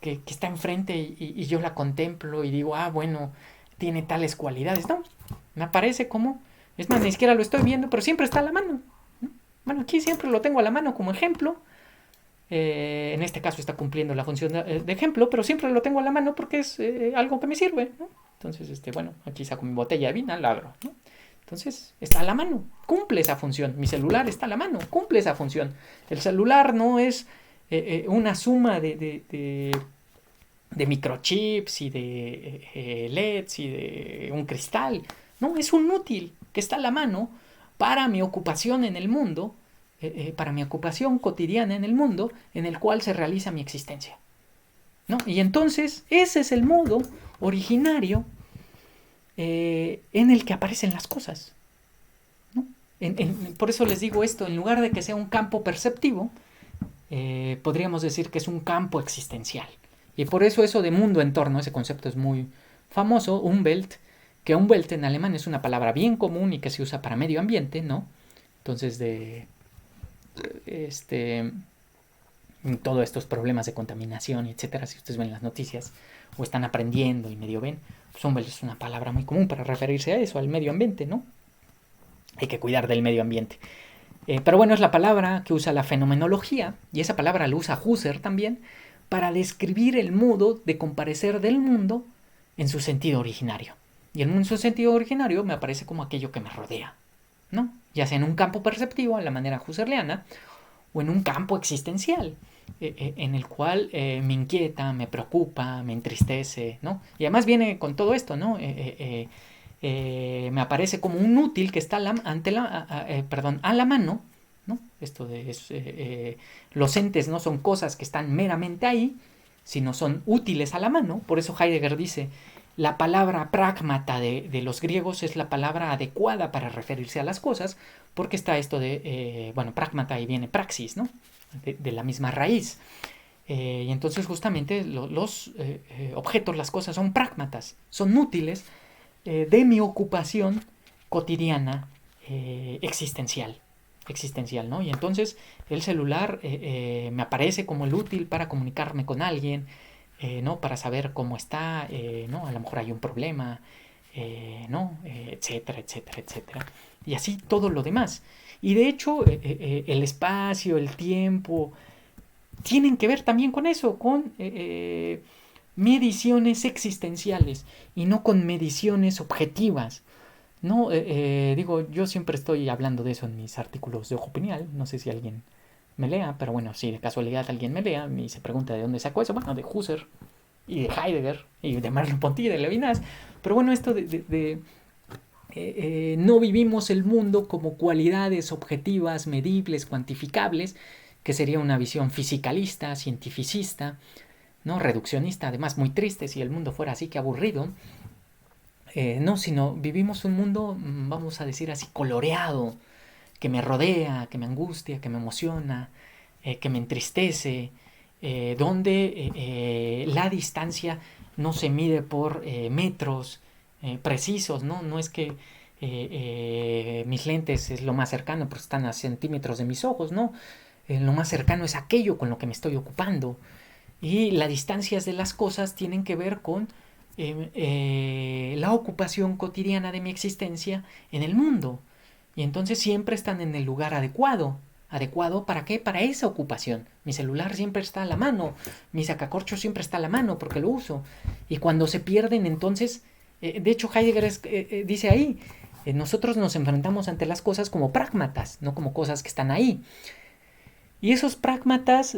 que está enfrente y yo la contemplo y digo, ah, bueno, tiene tales cualidades. No, me aparece como, es más, ni siquiera lo estoy viendo, pero siempre está a la mano. ¿No? Bueno, aquí siempre lo tengo a la mano como ejemplo. En este caso está cumpliendo la función de ejemplo, pero siempre lo tengo a la mano porque es algo que me sirve, ¿no? Entonces, bueno, aquí saco mi botella de vino, la abro, ¿no? Entonces, está a la mano, cumple esa función. Mi celular está a la mano, cumple esa función. El celular no es una suma de microchips y de LEDs y de un cristal. No, es un útil que está a la mano para mi ocupación en el mundo, para mi ocupación cotidiana en el mundo, en el cual se realiza mi existencia. ¿No? Y entonces, ese es el modo originario en el que aparecen las cosas. ¿No? Por eso les digo esto, en lugar de que sea un campo perceptivo, podríamos decir que es un campo existencial. Y por eso eso de mundo entorno, ese concepto es muy famoso, Umwelt, que Umwelt en alemán es una palabra bien común y que se usa para medio ambiente, ¿no? Entonces todos estos problemas de contaminación, etcétera, si ustedes ven las noticias o están aprendiendo y medio ven, pues Umwelt es una palabra muy común para referirse a eso, al medio ambiente, ¿no? Hay que cuidar del medio ambiente. Pero bueno, es la palabra que usa la fenomenología, y esa palabra la usa Husserl también, para describir el modo de comparecer del mundo en su sentido originario. Y el mundo en su sentido originario me aparece como aquello que me rodea, ¿no? Ya sea en un campo perceptivo, a la manera husserliana, o en un campo existencial, en el cual me inquieta, me preocupa, me entristece, ¿no? Y además viene con todo esto, ¿no? Me aparece como un útil que está a la mano, ¿no? Esto de los entes no son cosas que están meramente ahí, sino son útiles a la mano. Por eso Heidegger dice, la palabra pragmata de los griegos es la palabra adecuada para referirse a las cosas, porque está esto de, pragmata y viene praxis, ¿no? De la misma raíz. Y entonces justamente los objetos, las cosas son pragmatas, son útiles de mi ocupación cotidiana existencial, ¿no? Y entonces el celular me aparece como el útil para comunicarme con alguien, ¿no? Para saber cómo está, ¿no? A lo mejor hay un problema, ¿no? Etcétera, etcétera, etcétera. Y así todo lo demás. Y de hecho, el espacio, el tiempo, tienen que ver también con eso, con mediciones existenciales y no con mediciones objetivas. No, digo, yo siempre estoy hablando de eso en mis artículos de Ojo Pineal, no sé si alguien me lea, pero bueno, si de casualidad alguien me lea y se pregunta de dónde sacó eso, bueno, de Husserl y de Heidegger y de Merleau-Ponty y de Levinas, pero bueno, esto no vivimos el mundo como cualidades objetivas, medibles, cuantificables, que sería una visión fisicalista, cientificista, ¿no? Reduccionista, además muy triste si el mundo fuera así, que aburrido. No, sino vivimos un mundo, vamos a decir así, coloreado, que me rodea, que me angustia, que me emociona, que me entristece, donde la distancia no se mide por metros precisos, ¿no? No es que mis lentes es lo más cercano porque están a centímetros de mis ojos, ¿no? Lo más cercano es aquello con lo que me estoy ocupando. Y las distancias de las cosas tienen que ver con la ocupación cotidiana de mi existencia en el mundo. Y entonces siempre están en el lugar adecuado. ¿Adecuado para qué? Para esa ocupación. Mi celular siempre está a la mano. Mi sacacorcho siempre está a la mano porque lo uso. Y cuando se pierden, entonces... de hecho, Heidegger dice ahí, nosotros nos enfrentamos ante las cosas como pragmatas, no como cosas que están ahí. Y esos pragmatas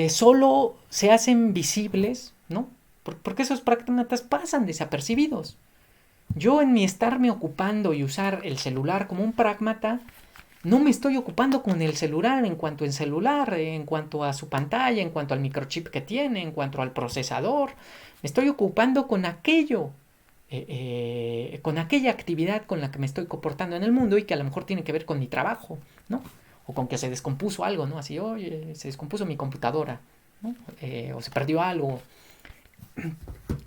solo se hacen visibles, ¿no? Porque esos pragmatas pasan desapercibidos. Yo en mi estarme ocupando y usar el celular como un pragmata, no me estoy ocupando con el celular en cuanto a su pantalla, en cuanto al microchip que tiene, en cuanto al procesador. Me estoy ocupando con aquello, con aquella actividad con la que me estoy comportando en el mundo y que a lo mejor tiene que ver con mi trabajo, ¿no? O con que se descompuso algo, ¿no? Así, oye, se descompuso mi computadora, ¿no? O se perdió algo.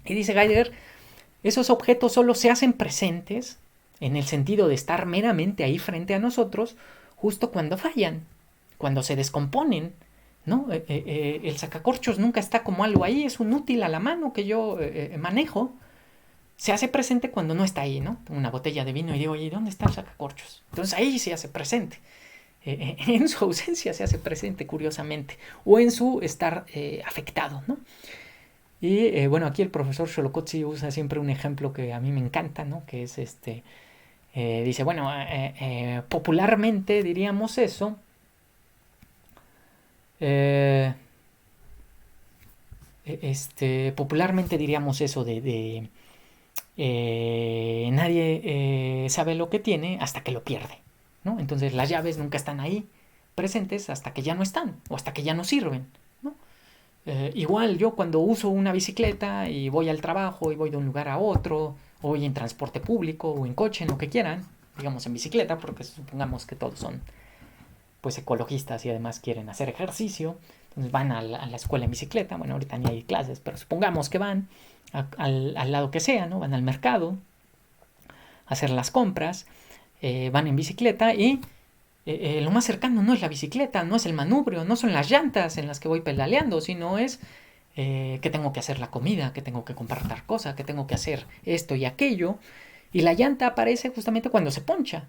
Y dice Heidegger, esos objetos solo se hacen presentes en el sentido de estar meramente ahí frente a nosotros justo cuando fallan, cuando se descomponen, ¿no? El sacacorchos nunca está como algo ahí, es un útil a la mano que yo manejo. Se hace presente cuando no está ahí, ¿no? Tengo una botella de vino y digo, oye, ¿dónde está el sacacorchos? Entonces ahí se hace presente. En su ausencia se hace presente, curiosamente, o en su estar afectado, ¿no? Y bueno, aquí el profesor Xolocotzi usa siempre un ejemplo que a mí me encanta, ¿no? Que es dice, bueno, popularmente diríamos eso. Popularmente diríamos eso de nadie sabe lo que tiene hasta que lo pierde, ¿no? Entonces las llaves nunca están ahí presentes hasta que ya no están o hasta que ya no sirven, ¿no? Igual yo cuando uso una bicicleta y voy al trabajo y voy de un lugar a otro, o voy en transporte público o en coche, en lo que quieran, digamos en bicicleta, porque supongamos que todos son pues ecologistas y además quieren hacer ejercicio, entonces van a la escuela en bicicleta, bueno, ahorita ni hay clases, pero supongamos que van al lado que sea, ¿no? Van al mercado a hacer las compras, van en bicicleta y lo más cercano no es la bicicleta, no es el manubrio, no son las llantas en las que voy pedaleando, sino es que tengo que hacer la comida, que tengo que comprar tal cosa, que tengo que hacer esto y aquello. Y la llanta aparece justamente cuando se poncha.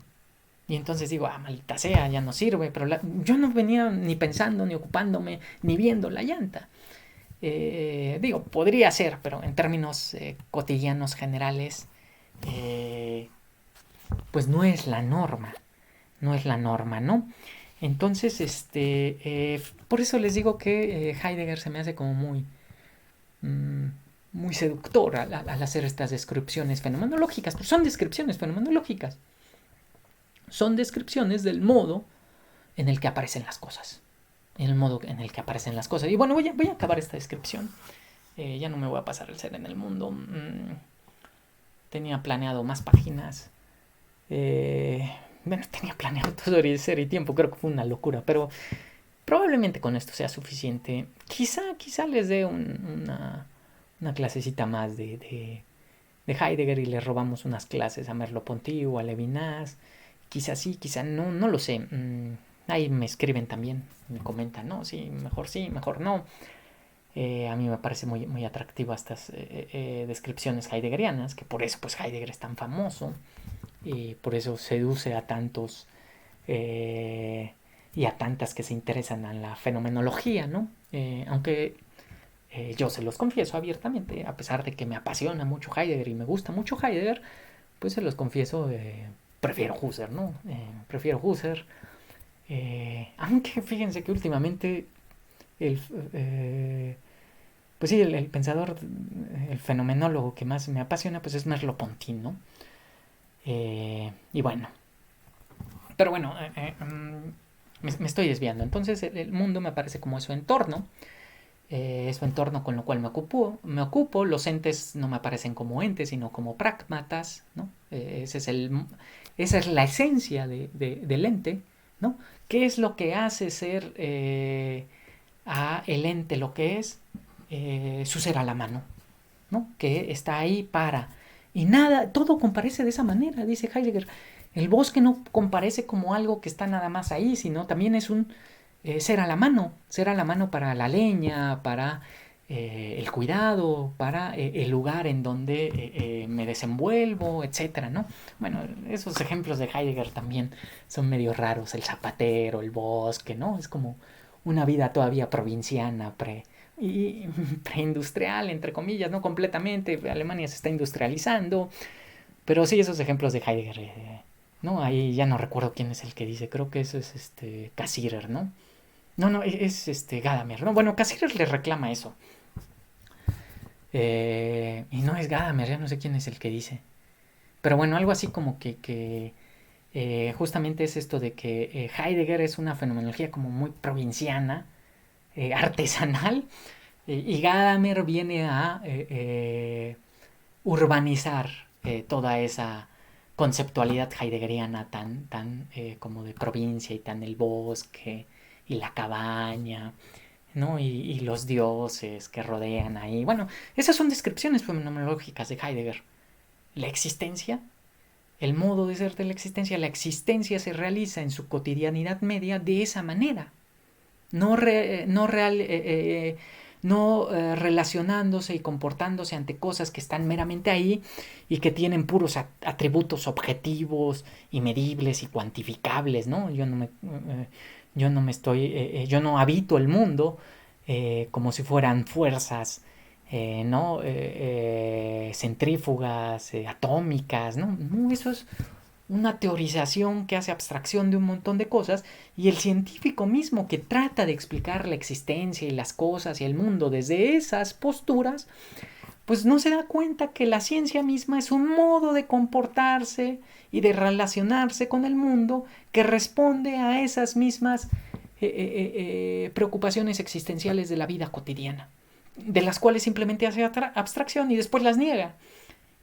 Y entonces digo, maldita sea, ya no sirve, pero yo no venía ni pensando, ni ocupándome, ni viendo la llanta. Digo, podría ser, pero en términos cotidianos generales, pues no es la norma, no es la norma, ¿no? Entonces, por eso les digo que Heidegger se me hace como muy seductor al hacer estas descripciones fenomenológicas, pues son descripciones fenomenológicas, son descripciones del modo en el que aparecen las cosas, en el modo en el que aparecen las cosas. Y bueno, voy a acabar esta descripción, ya no me voy a pasar el ser en el mundo, tenía planeado más páginas, bueno, tenía planeado todo el ser y tiempo, creo que fue una locura, pero probablemente con esto sea suficiente. Quizá les dé una clasecita más de Heidegger y le robamos unas clases a Merleau-Ponty o a Levinas. Quizá sí, quizá no, no lo sé. Ahí me escriben también, me comentan, ¿no? Sí, mejor no. A mí me parece muy atractiva estas descripciones heideggerianas, que por eso pues Heidegger es tan famoso y por eso seduce a tantos y a tantas que se interesan en la fenomenología, ¿no? Aunque yo se los confieso abiertamente, a pesar de que me apasiona mucho Heidegger y me gusta mucho Heidegger, pues se los confieso, prefiero Husserl, ¿no? Prefiero Husserl. Aunque fíjense que últimamente pues sí, el pensador, el fenomenólogo que más me apasiona, pues es Merleau-Ponty, ¿no? Y bueno, pero bueno, me estoy desviando. Entonces el mundo me parece como su entorno, su entorno con lo cual me ocupo. Los entes no me aparecen como entes, sino como pragmatas, ¿no? Esa es la esencia del ente, ¿no? ¿Qué es lo que hace ser a el ente lo que es? Su ser a la mano, ¿no? Que está ahí para Y nada, todo comparece de esa manera, dice Heidegger. El bosque no comparece como algo que está nada más ahí, sino también es un ser a la mano para la leña, para el cuidado, para el lugar en donde me desenvuelvo, etcétera, ¿no? Bueno, esos ejemplos de Heidegger también son medio raros, el zapatero, el bosque, ¿no? Es como una vida todavía provinciana, y preindustrial, entre comillas, no completamente. Alemania se está industrializando, pero sí esos ejemplos de Heidegger, ¿no? Ahí ya no recuerdo quién es el que dice, creo que eso es Cassirer, ¿no? No, es Gadamer, ¿no? Bueno, Cassirer le reclama eso. Y no es Gadamer, ya no sé quién es el que dice. Pero bueno, algo así como que justamente es esto de que Heidegger es una fenomenología como muy provinciana, artesanal, y Gadamer viene a urbanizar toda esa conceptualidad heideggeriana tan como de provincia y tan el bosque y la cabaña, ¿no? Y los dioses que rodean ahí. Bueno, esas son descripciones fenomenológicas de Heidegger. La existencia, el modo de ser de la existencia se realiza en su cotidianidad media de esa manera. No, no, no relacionándose y comportándose ante cosas que están meramente ahí y que tienen puros atributos objetivos y medibles y cuantificables, ¿no? Yo no habito el mundo como si fueran fuerzas, ¿no? Centrífugas, atómicas, ¿no? No, eso es una teorización que hace abstracción de un montón de cosas, y el científico mismo que trata de explicar la existencia y las cosas y el mundo desde esas posturas, pues no se da cuenta que la ciencia misma es un modo de comportarse y de relacionarse con el mundo que responde a esas mismas preocupaciones existenciales de la vida cotidiana, de las cuales simplemente hace abstracción y después las niega.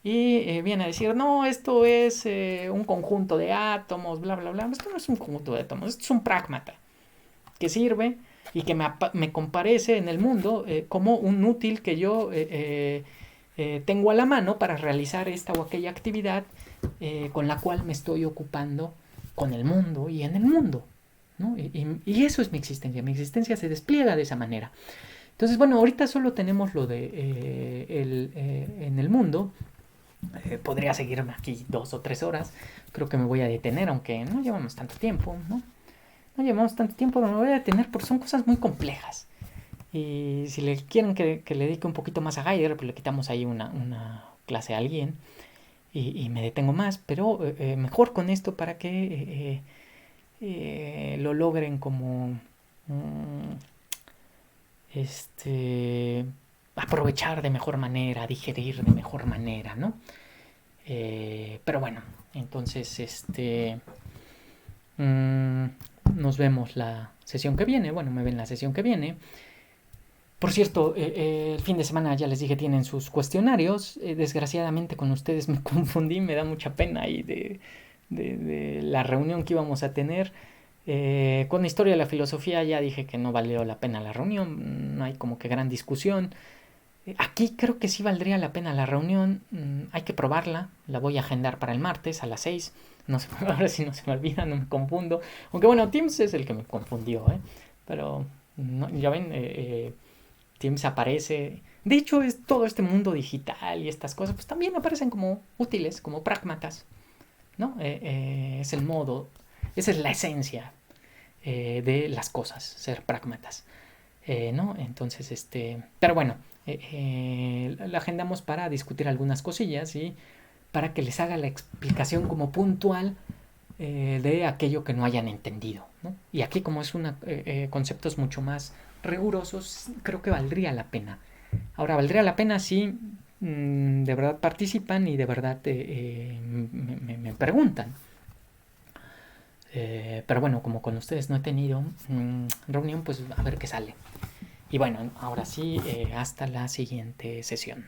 Y viene a decir, no, esto es un conjunto de átomos, bla, bla, bla. Esto no es un conjunto de átomos, esto es un prágmata que sirve y que me comparece en el mundo como un útil que yo tengo a la mano para realizar esta o aquella actividad con la cual me estoy ocupando con el mundo y en el mundo, ¿no? Y eso es mi existencia se despliega de esa manera. Entonces, bueno, ahorita solo tenemos lo de en el mundo. Podría seguirme aquí 2 o 3 horas. Creo que me voy a detener, aunque no llevamos tanto tiempo, ¿no? No llevamos tanto tiempo, pero me voy a detener porque son cosas muy complejas. Y si le quieren que le dedique un poquito más a Heidegger, pues le quitamos ahí una clase a alguien y me detengo más, pero mejor con esto para que lo logren como aprovechar de mejor manera, digerir de mejor manera, ¿no? Pero bueno, entonces nos vemos la sesión que viene. Bueno, me ven la sesión que viene. Por cierto, el fin de semana ya les dije tienen sus cuestionarios. Desgraciadamente con ustedes me confundí, me da mucha pena ahí de la reunión que íbamos a tener. Con la historia de la filosofía ya dije que no valió la pena la reunión, no hay como que gran discusión. Aquí creo que sí valdría la pena la reunión, hay que probarla, la voy a agendar para el martes a las 6. No sé, ahora sí no se me olvida, no me confundo. Aunque bueno, Teams es el que me confundió, pero no, ya ven, Teams aparece. De hecho, es todo este mundo digital y estas cosas, pues también aparecen como útiles, como pragmatas, ¿no? Es el modo, esa es la esencia de las cosas, ser pragmatas. ¿No? Entonces, pero bueno, la agendamos para discutir algunas cosillas y para que les haga la explicación como puntual de aquello que no hayan entendido, ¿no? Y aquí como es conceptos mucho más rigurosos, creo que valdría la pena. Ahora, valdría la pena si de verdad participan y de verdad me preguntan. Pero bueno, como con ustedes no he tenido reunión, pues a ver qué sale. Y bueno, ahora sí, hasta la siguiente sesión.